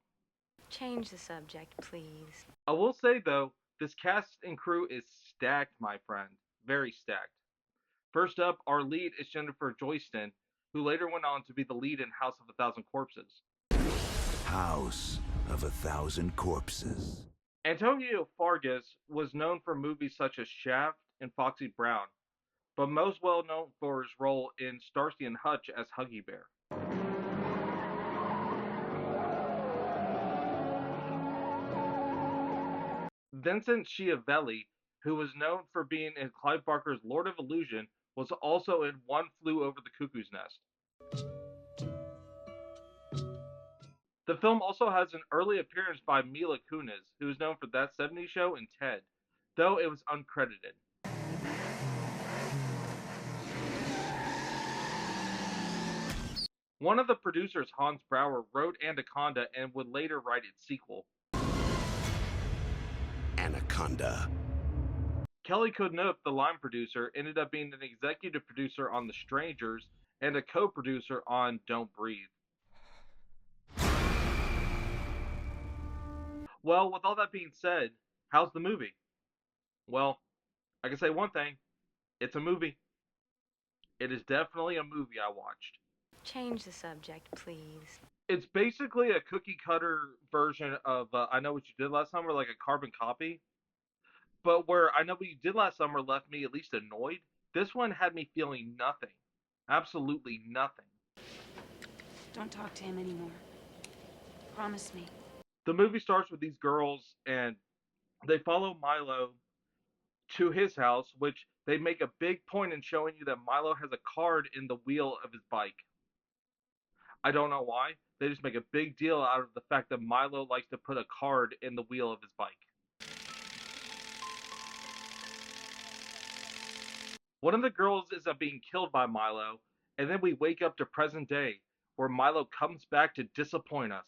Speaker 4: Change the subject, please.
Speaker 1: I will say though, this cast and crew is stacked, my friend. Very stacked. First up, our lead is Jennifer Joyston, who later went on to be the lead in House of a Thousand Corpses.
Speaker 12: House of a Thousand Corpses.
Speaker 1: Antonio Fargas was known for movies such as Shaft and Foxy Brown, but most well known for his role in Starsky and Hutch as Huggy Bear. Vincent Schiavelli, who was known for being in Clive Barker's Lord of Illusion, was also in One Flew Over the Cuckoo's Nest. The film also has an early appearance by Mila Kunis, who is known for That 70s Show and Ted, though it was uncredited. One of the producers, Hans Brauer, wrote Anaconda and would later write its sequel.
Speaker 12: Anaconda.
Speaker 1: Kelly Kudnup, the line producer, ended up being an executive producer on The Strangers and a co-producer on Don't Breathe. Well, with all that being said, how's the movie? Well, I can say one thing. It's a movie. It is definitely a movie I watched.
Speaker 7: Change the subject, please.
Speaker 1: It's basically a cookie cutter version of I Know What You Did Last Summer, like a carbon copy. But where I Know What You Did Last Summer left me at least annoyed, this one had me feeling nothing. Absolutely nothing.
Speaker 7: Don't talk to him anymore. Promise me.
Speaker 1: The movie starts with these girls, and they follow Milo to his house, which they make a big point in showing you that Milo has a card in the wheel of his bike. I don't know why. They just make a big deal out of the fact that Milo likes to put a card in the wheel of his bike. One of the girls ends up being killed by Milo, and then we wake up to present day, where Milo comes back to disappoint us.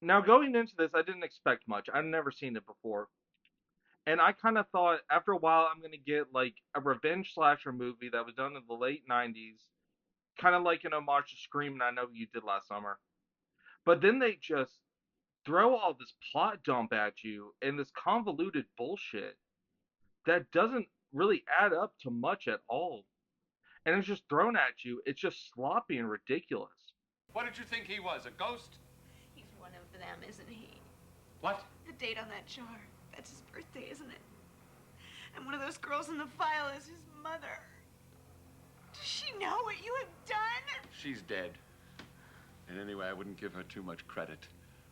Speaker 1: Now, going into this, I didn't expect much. I'd never seen it before. And I kind of thought, after a while, I'm going to get like a revenge slasher movie that was done in the late 90s, kind of like an homage to Scream and I Know What You Did Last Summer. But then they just throw all this plot dump at you and this convoluted bullshit that doesn't really add up to much at all. And it's just thrown at you. It's just sloppy and ridiculous.
Speaker 16: What did you think he was, a ghost?
Speaker 6: He's one of them, isn't he?
Speaker 16: What?
Speaker 6: The date on that jar. That's his birthday, isn't it? And one of those girls in the file is his mother. Does she know what you have done?
Speaker 16: She's dead. And anyway, I wouldn't give her too much credit.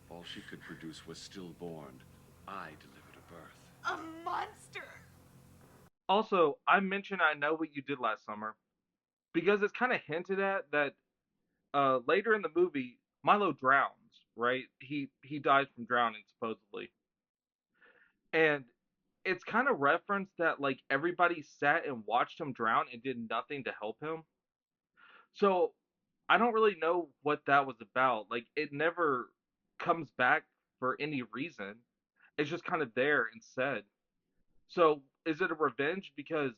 Speaker 16: All she could produce was stillborn. I delivered a birth.
Speaker 6: A monster.
Speaker 1: Also, I mentioned I Know What You Did Last Summer because it's kind of hinted at that later in the movie, Milo drowns, right? He dies from drowning, supposedly. And it's kind of referenced that like everybody sat and watched him drown and did nothing to help him. So I don't really know what that was about. Like it never comes back for any reason. It's just kind of there and said. So is it a revenge because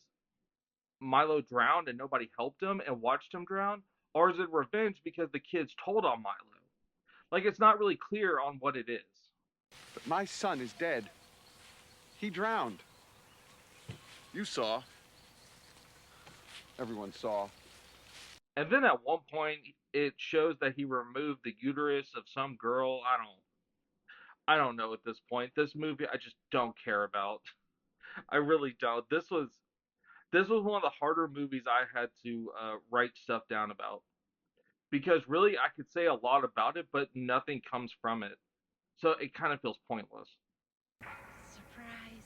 Speaker 1: Milo drowned and nobody helped him and watched him drown? Or is it revenge because the kids told on Milo? Like it's not really clear on what it is.
Speaker 16: But my son is dead. He drowned. You saw. Everyone saw.
Speaker 1: And then at one point, it shows that he removed the uterus of some girl. I don't know at this point. This movie, I just don't care about. I really don't. This was one of the harder movies I had to write stuff down about because really I could say a lot about it, but nothing comes from it. So it kind of feels pointless.
Speaker 17: Surprise!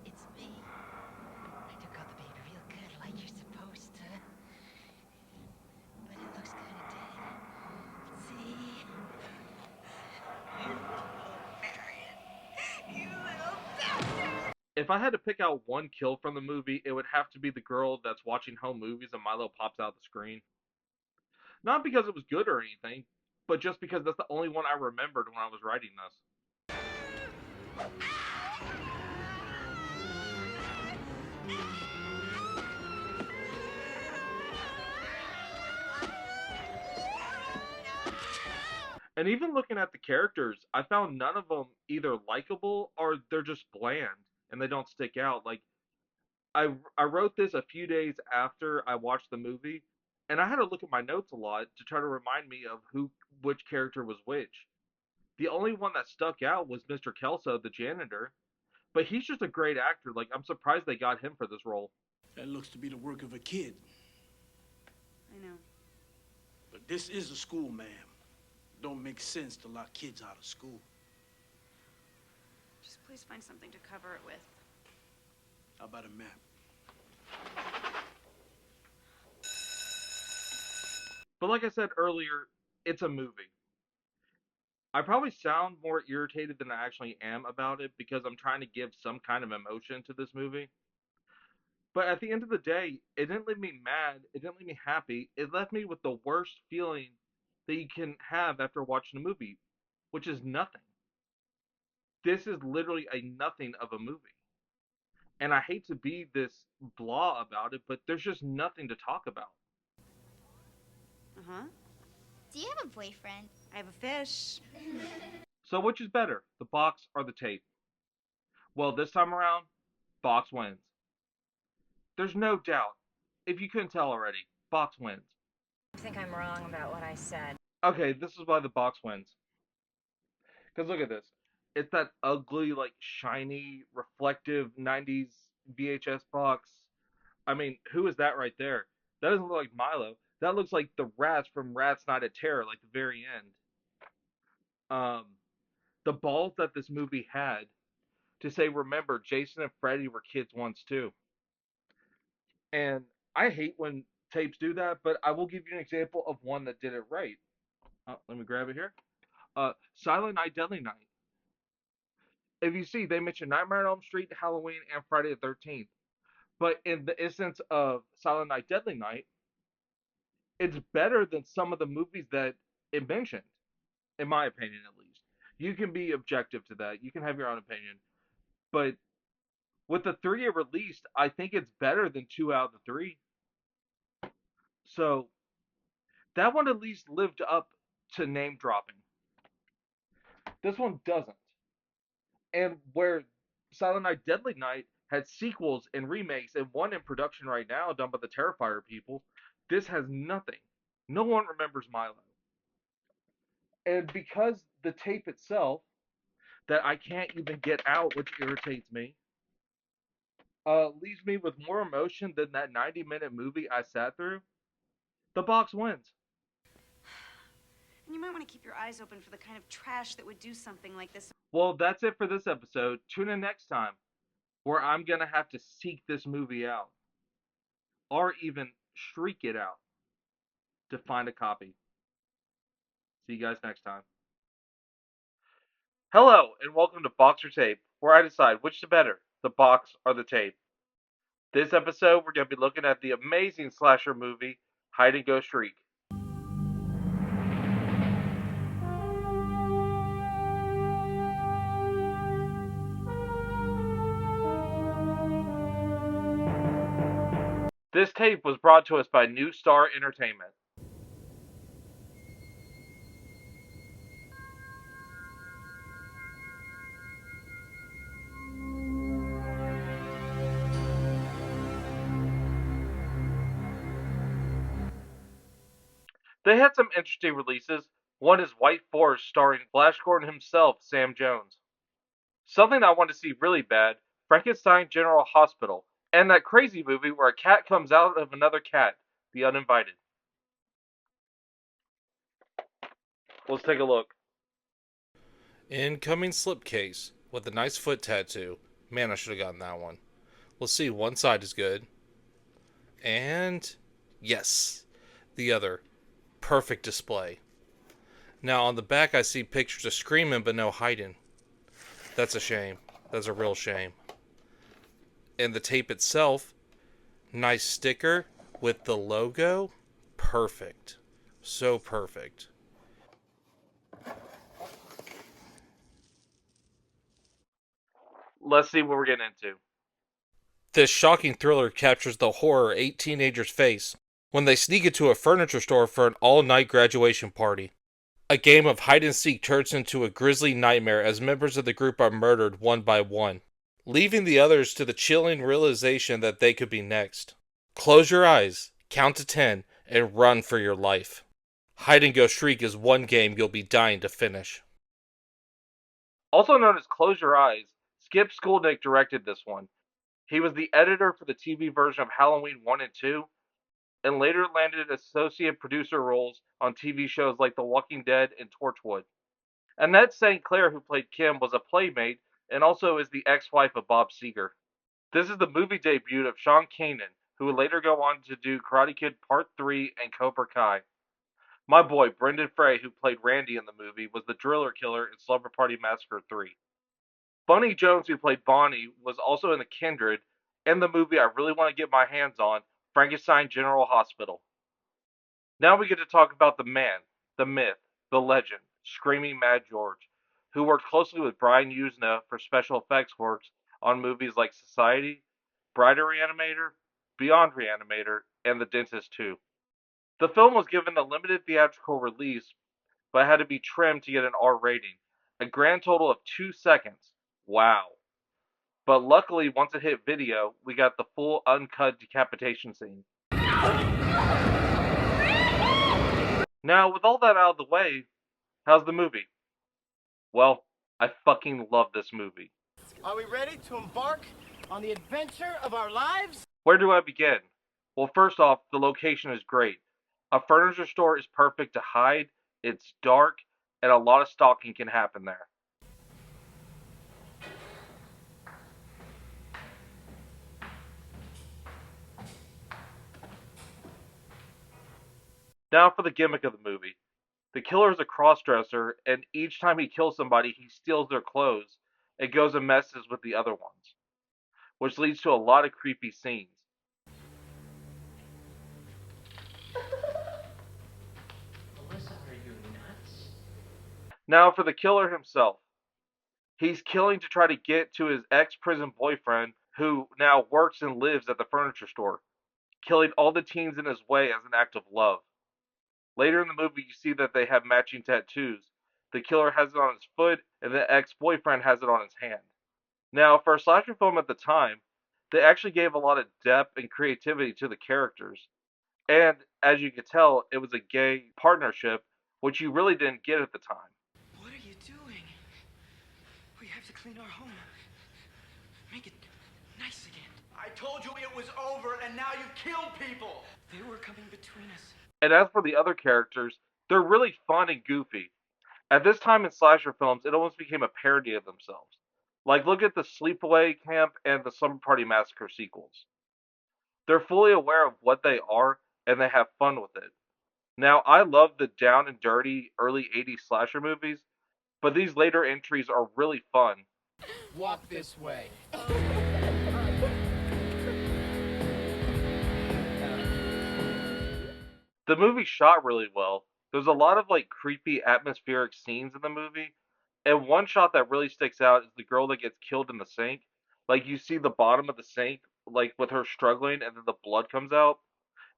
Speaker 17: It's me. I took out the baby real good, like you're supposed to. But it looks kind of dead. See?
Speaker 6: You little Marion. You little bastard.
Speaker 1: If I had to pick out one kill from the movie, it would have to be the girl that's watching home movies and Milo pops out the screen. Not because it was good or anything, but just because that's the only one I remembered when I was writing this. And even looking at the characters, I found none of them either likable or they're just bland and they don't stick out. Like I wrote this a few days after I watched the movie, and I had to look at my notes a lot to try to remind me of which character was which. The only one that stuck out was Mr. Kelso, the janitor, but he's just a great actor. Like I'm surprised they got him for this role.
Speaker 19: That looks to be the work of a kid.
Speaker 7: I know.
Speaker 19: But this is a school, ma'am. Don't make sense to lock kids out of school.
Speaker 7: Just please find something to cover it with.
Speaker 19: How about a map?
Speaker 1: But like I said earlier, it's a movie. I probably sound more irritated than I actually am about it because I'm trying to give some kind of emotion to this movie. But at the end of the day, it didn't leave me mad. It didn't leave me happy. It left me with the worst feeling that you can have after watching a movie, which is nothing. This is literally a nothing of a movie. And I hate to be this blah about it, but there's just nothing to talk about.
Speaker 7: Uh-huh.
Speaker 21: Do you have a boyfriend?
Speaker 7: I have a fish.
Speaker 1: So which is better, the box or the tape? Well, this time around, box wins. There's no doubt. If you couldn't tell already, box wins.
Speaker 22: I think I'm wrong about what I said.
Speaker 1: Okay, this is why the box wins. Because look at this. It's that ugly, like, shiny, reflective 90s VHS box. I mean, who is that right there? That doesn't look like Milo. That looks like the rats from Rats Night at Terror, like the very end. The balls that this movie had to say, remember, Jason and Freddy were kids once too. And I hate when tapes do that, but I will give you an example of one that did it right. Let me grab it here. Silent Night, Deadly Night. If you see, they mention Nightmare on Elm Street, Halloween, and Friday the 13th. But in the instance of Silent Night, Deadly Night, it's better than some of the movies that it mentioned, in my opinion at least. You can be objective to that. You can have your own opinion. But with the three it released, I think it's better than two out of the three. So that one at least lived up to name dropping. This one doesn't. And where Silent Night Deadly Night had sequels and remakes and one in production right now done by the Terrifier people, this has nothing. No one remembers Milo. And because the tape itself, that I can't even get out, which irritates me, leaves me with more emotion than that 90-minute movie I sat through, the box wins.
Speaker 7: And you might want to keep your eyes open for the kind of trash that would do something like this.
Speaker 1: Well, that's it for this episode. Tune in next time, where I'm going to have to seek this movie out, or even shriek it out, to find a copy. See you guys next time. Hello, and welcome to Box or Tape, where I decide which is better, the box or the tape. This episode, we're going to be looking at the amazing slasher movie, Hide and Go Shriek. This tape was brought to us by New Star Entertainment. They had some interesting releases. One is White Forest, starring Flash Gordon himself, Sam Jones. Something I want to see really bad, Frankenstein General Hospital, and that crazy movie where a cat comes out of another cat, The Uninvited. Let's take a look.
Speaker 13: Incoming slipcase with a nice foot tattoo. Man, I should have gotten that one. Let's see, one side is good. And yes, the other. Perfect display. Now on the back I see pictures of screaming but no hiding. That's a shame. That's a real shame. And the tape itself, nice sticker with the logo. Perfect. So perfect.
Speaker 1: Let's see what we're getting into.
Speaker 13: This shocking thriller captures the horror 8 teenagers face when they sneak into a furniture store for an all-night graduation party. A game of hide-and-seek turns into a grisly nightmare as members of the group are murdered one by one, leaving the others to the chilling realization that they could be next. Close your eyes, count to 10, and run for your life. Hide and Go Shriek is one game you'll be dying to finish.
Speaker 1: Also known as Close Your Eyes, Skip Skolnick directed this one. He was the editor for the TV version of Halloween 1 and 2, and later landed associate producer roles on TV shows like The Walking Dead and Torchwood. Annette St. Clair, who played Kim, was a playmate and also is the ex-wife of Bob Seger. This is the movie debut of Sean Kanan, who would later go on to do Karate Kid Part 3 and Cobra Kai. My boy, Brendan Frey, who played Randy in the movie, was the driller killer in Slumber Party Massacre 3. Bunny Jones, who played Bonnie, was also in The Kindred, and the movie I really want to get my hands on, Frankenstein General Hospital. Now we get to talk about the man, the myth, the legend, Screaming Mad George, who worked closely with Brian Usna for special effects works on movies like Society, Bride of Reanimator, Beyond Reanimator, and The Dentist 2. The film was given a limited theatrical release, but had to be trimmed to get an R rating, a grand total of 2 seconds. Wow. But luckily, once it hit video, we got the full uncut decapitation scene. Now, with all that out of the way, how's the movie? Well, I fucking love this movie.
Speaker 10: Are we ready to embark on the adventure of our lives?
Speaker 1: Where do I begin? Well, first off, the location is great. A furniture store is perfect to hide, it's dark, and a lot of stalking can happen there. Now for the gimmick of the movie. The killer is a crossdresser, and each time he kills somebody, he steals their clothes and goes and messes with the other ones, which leads to a lot of creepy scenes.
Speaker 10: Melissa, are you nuts?
Speaker 1: Now for the killer himself. He's killing to try to get to his ex-prison boyfriend, who now works and lives at the furniture store, killing all the teens in his way as an act of love. Later in the movie, you see that they have matching tattoos. The killer has it on his foot, and the ex-boyfriend has it on his hand. Now, for a slasher film at the time, they actually gave a lot of depth and creativity to the characters. And, as you could tell, it was a gay partnership, which you really didn't get at the time.
Speaker 10: What are you doing? We have to clean our home. Make it nice again. I told you it was over, and now you've killed people. They were coming between us.
Speaker 1: And as for the other characters, they're really fun and goofy. At this time in slasher films, it almost became a parody of themselves. Like, look at the Sleepaway Camp and the Slumber Party Massacre sequels. They're fully aware of what they are, and they have fun with it. Now, I love the down and dirty early 80s slasher movies, but these later entries are really fun.
Speaker 10: Walk this way.
Speaker 1: The movie's shot really well. There's a lot of like creepy atmospheric scenes in the movie, and one shot that really sticks out is the girl that gets killed in the sink. Like you see the bottom of the sink, like with her struggling, and then the blood comes out.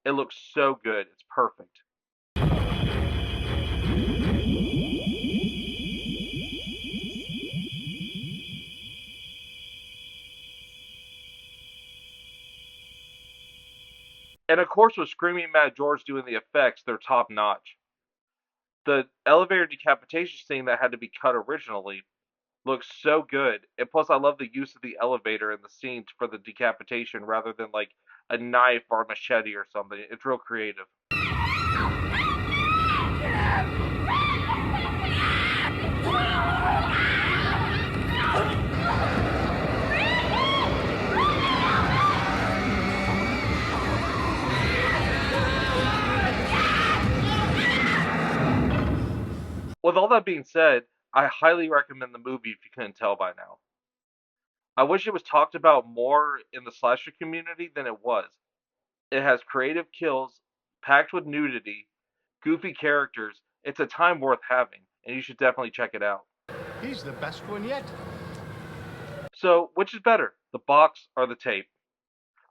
Speaker 1: It looks so good. It's perfect. And of course, with Screaming Mad George doing the effects, they're top notch. The elevator decapitation scene that had to be cut originally looks so good. And plus, I love the use of the elevator in the scene for the decapitation rather than like a knife or a machete or something. It's real creative. With all that being said, I highly recommend the movie if you couldn't tell by now. I wish it was talked about more in the slasher community than it was. It has creative kills, packed with nudity, goofy characters. It's a time worth having, and you should definitely check it out.
Speaker 10: He's the best one yet.
Speaker 1: So, which is better, the box or the tape?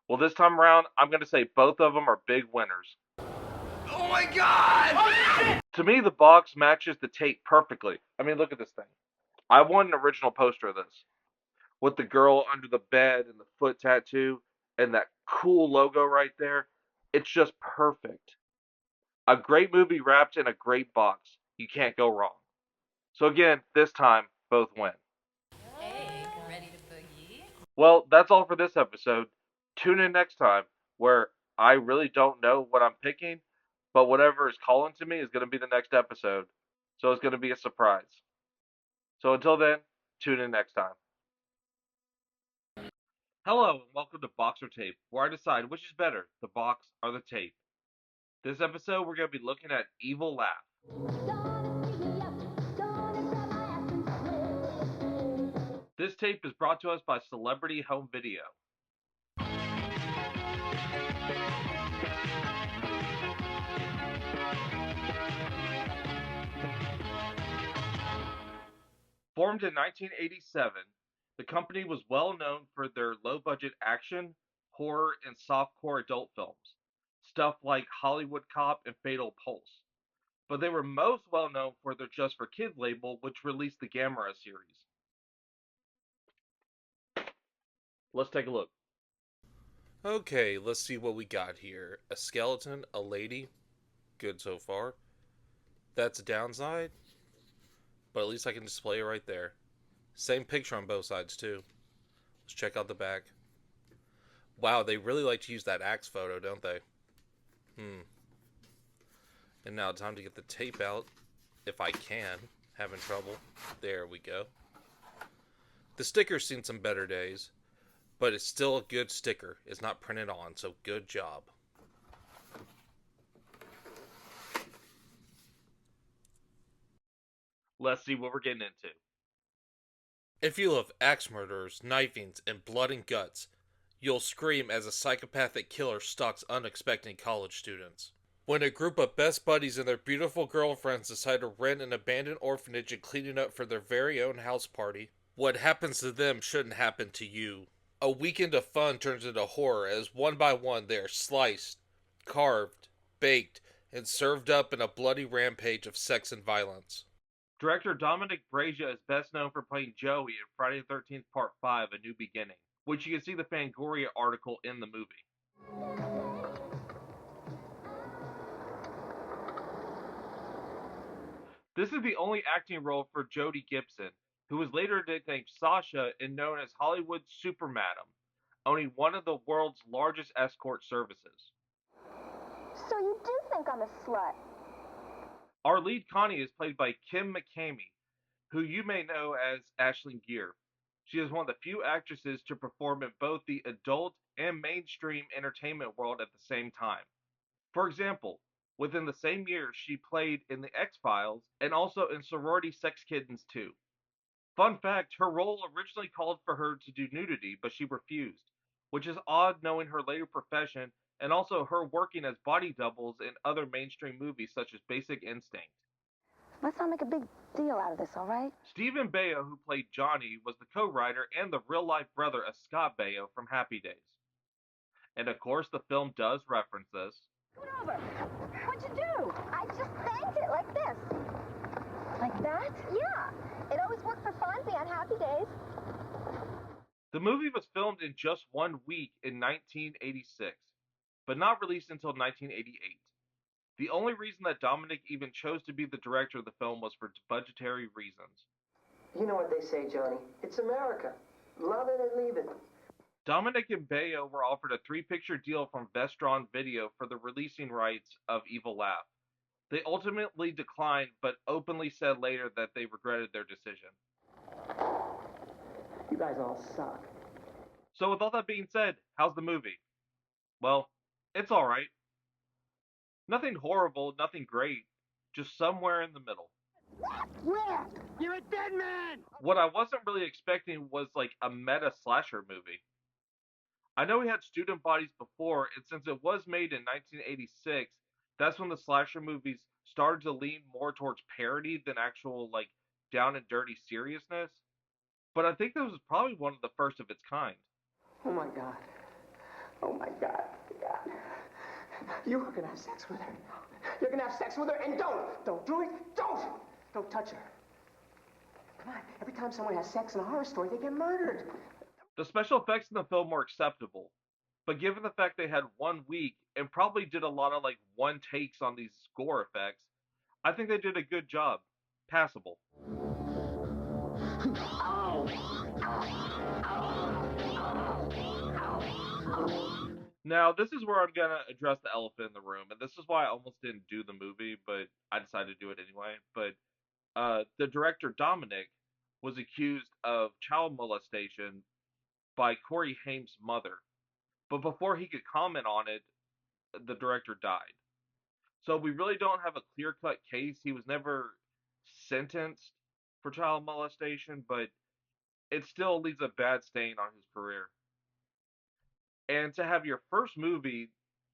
Speaker 1: Well, this time around, I'm going to say both of them are big winners.
Speaker 10: Oh my God!
Speaker 1: To me, the box matches the tape perfectly. I mean, look at this thing. I want an original poster of this with the girl under the bed and the foot tattoo and that cool logo right there. It's just perfect. A great movie wrapped in a great box. You can't go wrong. So again, this time, both win.
Speaker 17: Hey, ready to boogie?
Speaker 1: Well, that's all for this episode. Tune in next time, where I really don't know what I'm picking, but whatever is calling to me is going to be the next episode. So it's going to be a surprise. So until then, tune in next time. Hello, and welcome to Box or Tape, where I decide which is better, the box or the tape. This episode, we're going to be looking at Evil Laugh. This tape is brought to us by Celebrity Home Video. Formed in 1987, the company was well known for their low-budget action, horror, and softcore adult films, stuff like Hollywood Cop and Fatal Pulse. But they were most well known for their Just for Kids label, which released the Gamera series. Let's take a look.
Speaker 13: Okay, let's see what we got here. A skeleton, a lady. Good so far. That's a downside, but at least I can display it right there. Same picture on both sides, too. Let's check out the back. Wow, they really like to use that axe photo, don't they? And now time to get the tape out, if I can. Having trouble. There we go. The sticker's seen some better days, but it's still a good sticker. It's not printed on, so good job.
Speaker 1: Let's see what we're getting into.
Speaker 13: If you love axe murderers, knifings, and blood and guts, you'll scream as a psychopathic killer stalks unexpected college students. When a group of best buddies and their beautiful girlfriends decide to rent an abandoned orphanage and clean it up for their very own house party, what happens to them shouldn't happen to you. A weekend of fun turns into horror as one by one they are sliced, carved, baked, and served up in a bloody rampage of sex and violence.
Speaker 1: Director Dominic Brazia is best known for playing Joey in Friday the 13th Part 5, A New Beginning, which you can see the Fangoria article in the movie. This is the only acting role for Jodie Gibson, who was later nicknamed Sasha and known as Hollywood's Super Madam, owning one of the world's largest escort services.
Speaker 14: So you do think I'm a slut?
Speaker 1: Our lead Connie is played by Kim McCamey, who you may know as Ashlyn Gear. She is one of the few actresses to perform in both the adult and mainstream entertainment world at the same time. For example, within the same year, she played in The X-Files and also in Sorority Sex Kittens 2. Fun fact, her role originally called for her to do nudity, but she refused, which is odd knowing her later profession and also her working as body doubles in other mainstream movies such as Basic Instinct.
Speaker 14: Let's not make a big deal out of this, all right?
Speaker 1: Stephen Baio, who played Johnny, was the co-writer and the real-life brother of Scott Baio from Happy Days. And of course, the film does reference this.
Speaker 14: Scoot over. What'd you do? I just banked it like this. Like that? Yeah. It always worked for Fonzie on Happy Days.
Speaker 1: The movie was filmed in just 1 week in 1986, but not released until 1988. The only reason that Dominic even chose to be the director of the film was for budgetary reasons.
Speaker 5: You know what they say, Johnny. It's America. Love it and leave it.
Speaker 1: Dominic and Baio were offered a 3-picture deal from Vestron Video for the releasing rights of Evil Laugh. They ultimately declined, but openly said later that they regretted their decision.
Speaker 5: You guys all suck.
Speaker 1: So with all that being said, how's the movie? Well, it's alright. Nothing horrible, nothing great, just somewhere in the middle.
Speaker 5: Where? You're a dead man!
Speaker 1: What I wasn't really expecting was like a meta slasher movie. I know we had student bodies before, and since it was made in 1986, that's when the slasher movies started to lean more towards parody than actual, like, down and dirty seriousness. But I think this was probably one of the first of its kind.
Speaker 5: Oh my God. Oh my God. God. You are gonna have sex with her. You're gonna have sex with her, and don't do it. Don't touch her. Come on, every time someone has sex in a horror story, they get murdered.
Speaker 1: The special effects in the film were acceptable, but given the fact they had 1 week and probably did a lot of like one takes on these gore effects, I think they did a good job. Passable. Now, this is where I'm going to address the elephant in the room, and this is why I almost didn't do the movie, but I decided to do it anyway. But the director, Dominic, was accused of child molestation by Corey Haim's mother. But before he could comment on it, the director died. So we really don't have a clear cut case. He was never sentenced for child molestation, but it still leaves a bad stain on his career. And to have your first movie,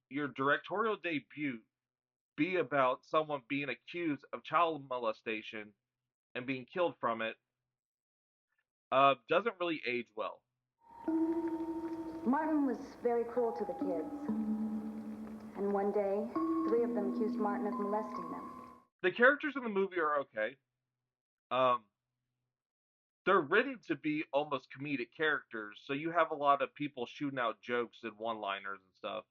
Speaker 1: your directorial debut, be about someone being accused of child molestation and being killed from it doesn't really age well.
Speaker 2: Martin was very cruel to the kids. And one day, 3 of them accused Martin of molesting them.
Speaker 1: The characters in the movie are okay. They're written to be almost comedic characters, so you have a lot of people shooting out jokes and one-liners and stuff,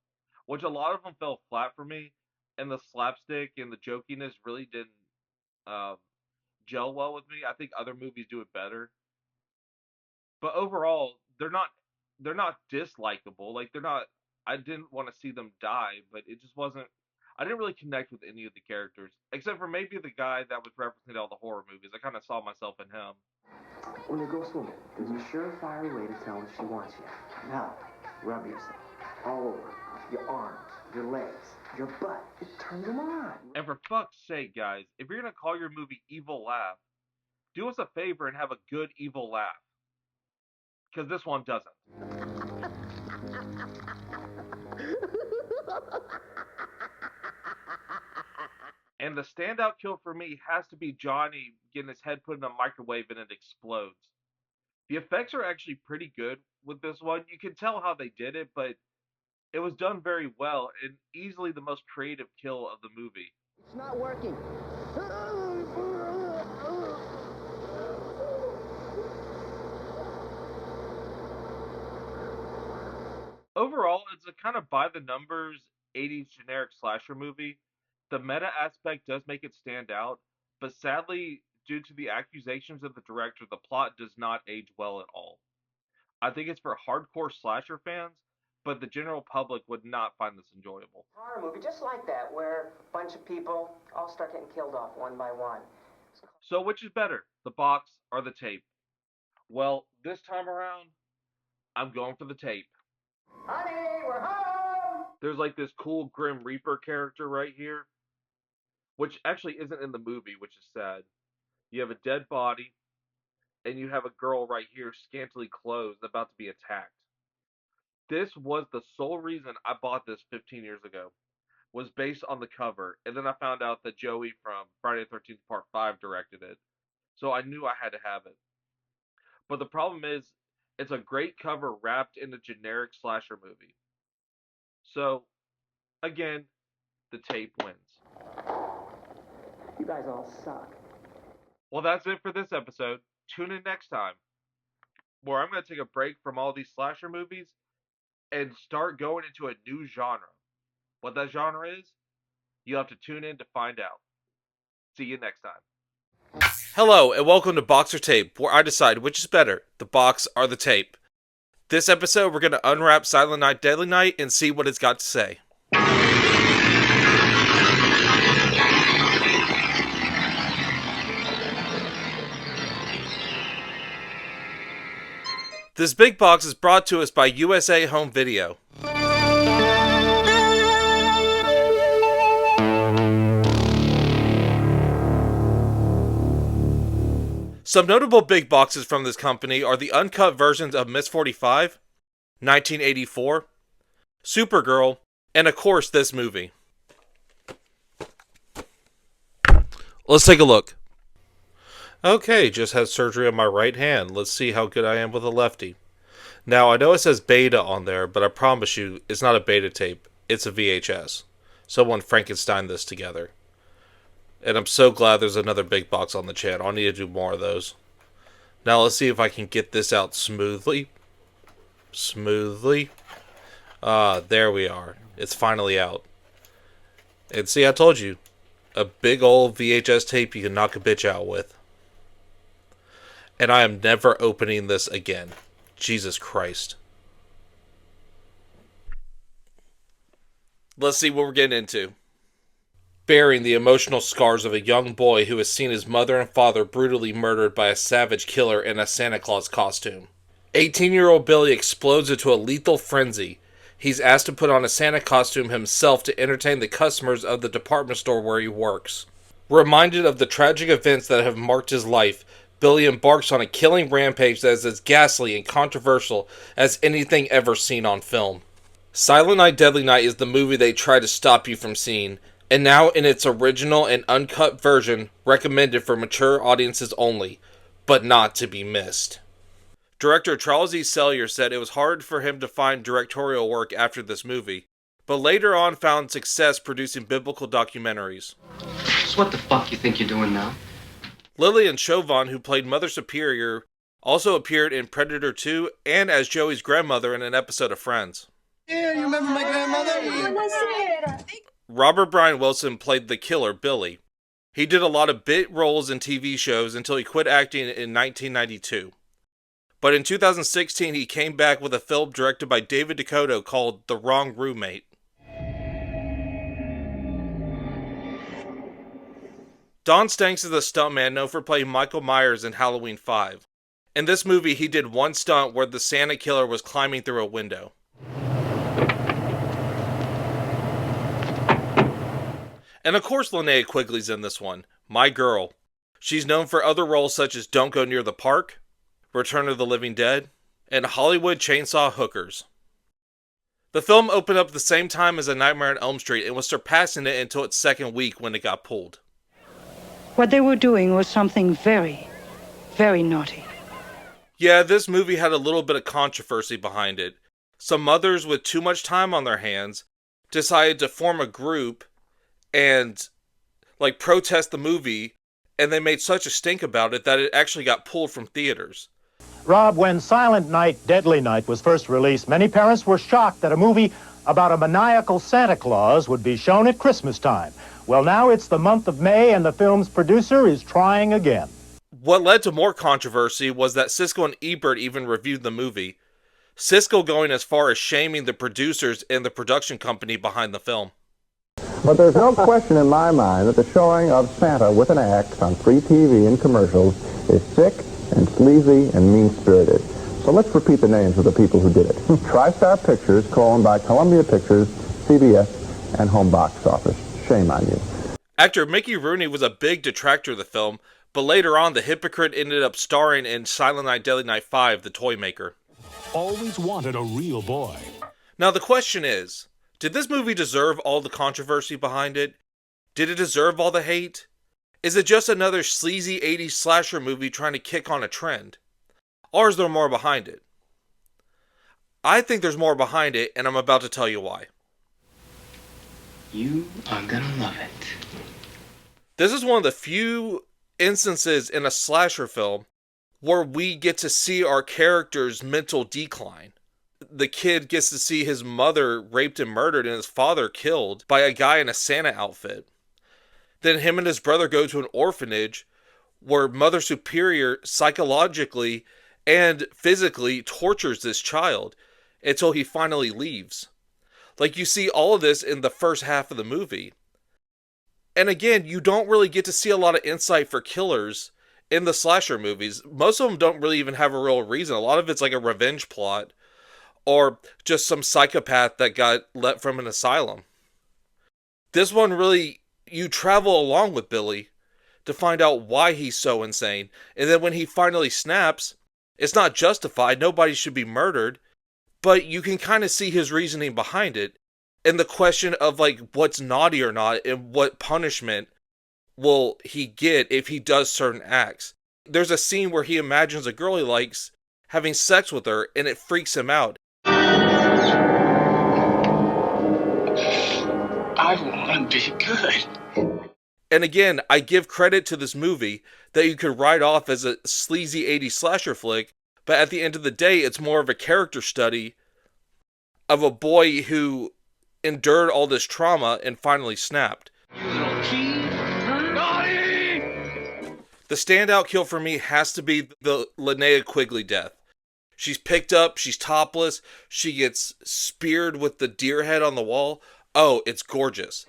Speaker 1: which a lot of them fell flat for me, and the slapstick and the jokiness really didn't gel well with me. I think other movies do it better, but overall, they're not dislikable. Like they're not. I didn't want to see them die, but it just wasn't. I didn't really connect with any of the characters, except for maybe the guy that was referencing all the horror movies. I kind of saw myself in him.
Speaker 5: When you go swimming, there's a surefire way to tell if she wants you. Now, rub yourself all over your arms, your legs, your butt. It turns them on.
Speaker 1: And for fuck's sake, guys, if you're gonna call your movie Evil Laugh, do us a favor and have a good evil laugh. Because this one doesn't. And the standout kill for me has to be Johnny getting his head put in a microwave and it explodes. The effects are actually pretty good with this one. You can tell how they did it, but it was done very well and easily the most creative kill of the movie.
Speaker 5: It's not working.
Speaker 1: Overall, it's a kind of by-the-numbers 80s generic slasher movie. The meta aspect does make it stand out, but sadly, due to the accusations of the director, the plot does not age well at all. I think it's for hardcore slasher fans, but the general public would not find this enjoyable.
Speaker 5: Horror movie just like that, where a bunch of people all start getting killed off one by one.
Speaker 1: So which is better, the box or the tape? Well, this time around, I'm going for the tape.
Speaker 5: Honey, we're home!
Speaker 1: There's like this cool Grim Reaper character right here, which actually isn't in the movie, which is sad. You have a dead body, and you have a girl right here, scantily clothed, about to be attacked. This was the sole reason I bought this 15 years ago, was based on the cover, and then I found out that Joey from Friday the 13th Part 5 directed it, so I knew I had to have it. But the problem is, it's a great cover wrapped in a generic slasher movie. So, again, the tape wins.
Speaker 5: You guys all suck.
Speaker 1: Well, that's it for this episode. Tune in next time, where I'm going to take a break from all these slasher movies and start going into a new genre. What that genre is, you'll have to tune in to find out. See you next time. Hello, and welcome to Box or Tape, where I decide which is better, the box or the tape. This episode, we're going to unwrap Silent Night, Deadly Night and see what it's got to say. This big box is brought to us by USA Home Video. Some notable big boxes from this company are the uncut versions of Miss 45, 1984, Supergirl, and of course this movie. Let's take a look. Okay, just had surgery on my right hand. Let's see how good I am with a lefty. Now, I know it says beta on there, but I promise you, it's not a beta tape. It's a VHS.
Speaker 13: someone Frankenstein this together. And I'm so glad there's another big box on the channel. I need to do more of those. Now let's see if I can get this out smoothly. There we are. It's finally out. And see, I told you. A big old VHS tape you can knock a bitch out with. And I am never opening this again. Jesus Christ. Let's see what we're getting into. Bearing the emotional scars of a young boy who has seen his mother and father brutally murdered by a savage killer in a Santa Claus costume. 18-year-old Billy explodes into a lethal frenzy. He's asked to put on a Santa costume himself to entertain the customers of the department store where he works. Reminded of the tragic events that have marked his life, Billy embarks on a killing rampage that is as ghastly and controversial as anything ever seen on film. Silent Night, Deadly Night is the movie they try to stop you from seeing, and now in its original and uncut version, recommended for mature audiences only, but not to be missed. Director Charles E. Sellier said it was hard for him to find directorial work after this movie, but later on found success producing biblical documentaries.
Speaker 9: So what the fuck you think you're doing now?
Speaker 13: Lillian Chauvin, who played Mother Superior, also appeared in Predator 2 and as Joey's grandmother in an episode of Friends.
Speaker 10: Yeah, you remember my grandmother?
Speaker 13: Robert Brian Wilson played the killer, Billy. He did a lot of bit roles in TV shows until he quit acting in 1992. But in 2016, he came back with a film directed by David Dakota called The Wrong Roommate. Don Stanks is a stuntman known for playing Michael Myers in Halloween 5. In this movie, he did one stunt where the Santa killer was climbing through a window. And of course Linnea Quigley's in this one, my girl. She's known for other roles such as Don't Go Near the Park, Return of the Living Dead, and Hollywood Chainsaw Hookers. The film opened up the same time as A Nightmare on Elm Street and was surpassing it until its second week when it got pulled.
Speaker 15: What they were doing was something very, very naughty.
Speaker 13: Yeah, this movie had a little bit of controversy behind it. Some mothers with too much time on their hands decided to form a group and protest the movie, and they made such a stink about it that it actually got pulled from theaters.
Speaker 18: Rob, when Silent Night, Deadly Night was first released, many parents were shocked that a movie about a maniacal Santa Claus would be shown at Christmas time. Well, now it's the month of May, and the film's producer is trying again.
Speaker 13: What led to more controversy was that Siskel and Ebert even reviewed the movie. Siskel going as far as shaming the producers and the production company behind the film.
Speaker 23: But there's no question in my mind that the showing of Santa with an axe on free TV and commercials is sick and sleazy and mean-spirited. So let's repeat the names of the people who did it. TriStar Pictures, co-owned by Columbia Pictures, CBS, and Home Box Office. Shame on you.
Speaker 13: Actor Mickey Rooney was a big detractor of the film, but later on the hypocrite ended up starring in Silent Night, Deadly Night 5, The Toy Maker.
Speaker 24: Always wanted a real boy.
Speaker 13: Now the question is, did this movie deserve all the controversy behind it? Did it deserve all the hate? Is it just another sleazy 80s slasher movie trying to kick on a trend? Or is there more behind it? I think there's more behind it, and I'm about to tell you why.
Speaker 11: You are gonna love it.
Speaker 13: This is one of the few instances in a slasher film where we get to see our character's mental decline. The kid gets to see his mother raped and murdered and his father killed by a guy in a Santa outfit. Then him and his brother go to an orphanage where Mother Superior psychologically and physically tortures this child until he finally leaves. You see all of this in the first half of the movie. And again, you don't really get to see a lot of insight for killers in the slasher movies. Most of them don't really even have a real reason. A lot of it's like a revenge plot or just some psychopath that got let from an asylum. This one really, you travel along with Billy to find out why he's so insane. And then when he finally snaps, it's not justified. Nobody should be murdered. But you can kind of see his reasoning behind it. And the question of what's naughty or not and what punishment will he get if he does certain acts. There's a scene where he imagines a girl he likes having sex with her and it freaks him out.
Speaker 10: I've gonna be good.
Speaker 13: And again, I give credit to this movie that you could write off as a sleazy 80s slasher flick, but at the end of the day, it's more of a character study of a boy who endured all this trauma and finally snapped. The standout kill for me has to be the Linnea Quigley death. She's picked up, she's topless, she gets speared with the deer head on the wall. Oh, it's gorgeous.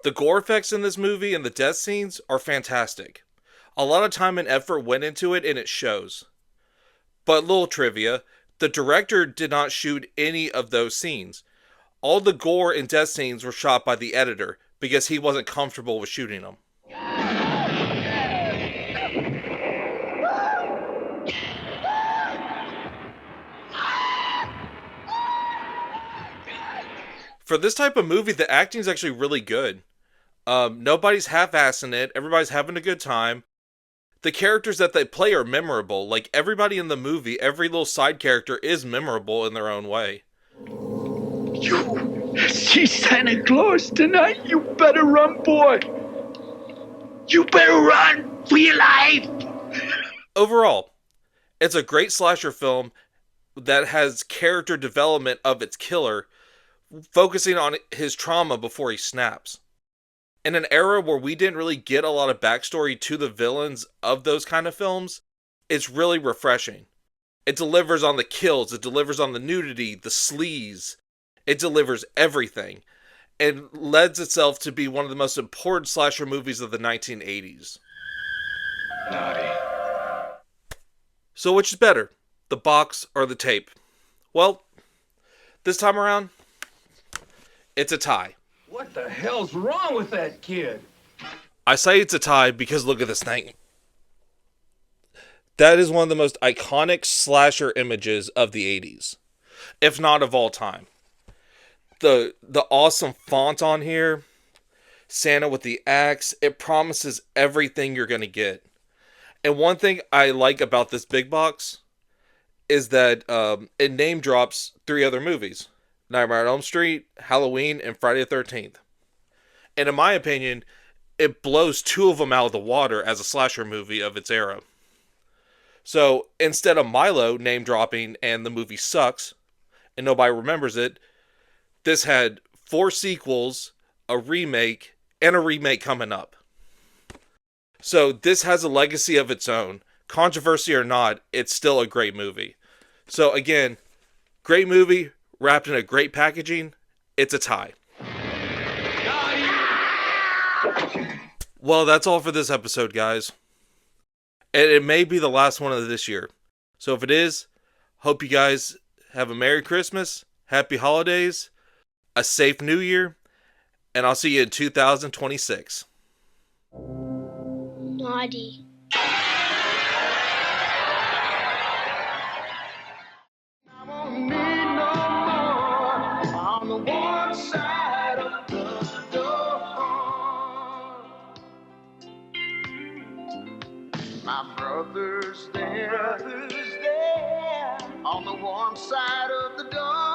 Speaker 13: The gore effects in this movie and the death scenes are fantastic. A lot of time and effort went into it and it shows. But little trivia, the director did not shoot any of those scenes. All the gore and death scenes were shot by the editor because he wasn't comfortable with shooting them. For this type of movie, the acting is actually really good. Nobody's half-assing it. Everybody's having a good time. The characters that they play are memorable. Like, everybody in the movie, every little side character is memorable in their own way.
Speaker 10: You see Santa Claus tonight? You better run, boy. You better run for your life.
Speaker 13: Overall, it's a great slasher film that has character development of its killer, focusing on his trauma before he snaps. In an era where we didn't really get a lot of backstory to the villains of those kind of films, it's really refreshing. It delivers on the kills, it delivers on the nudity, the sleaze, it delivers everything, and lends itself to be one of the most important slasher movies of the 1980s.
Speaker 10: Naughty.
Speaker 13: So which is better, the box or the tape? Well, this time around, it's a tie.
Speaker 3: What the hell's wrong with that kid?
Speaker 13: I say it's a tie because look at this thing. That is one of the most iconic slasher images of the 80s, if not of all time. The awesome font on here, Santa with the axe, it promises everything you're going to get. And one thing I like about this big box is that it name drops 3 other movies. Nightmare on Elm Street, Halloween, and Friday the 13th. And in my opinion, it blows 2 of them out of the water as a slasher movie of its era. So, instead of Milo name dropping and the movie sucks, and nobody remembers it, this had 4 sequels, a remake, and a remake coming up. So, this has a legacy of its own. Controversy or not, it's still a great movie. So, again, great movie, wrapped in a great packaging, it's a tie. Well, that's all for this episode, guys. And it may be the last one of this year. So if it is, hope you guys have a Merry Christmas, Happy Holidays, a safe New Year, and I'll see you in 2026.
Speaker 4: Naughty.
Speaker 10: On the one side of the door, my brother's there. On the warm side of the door.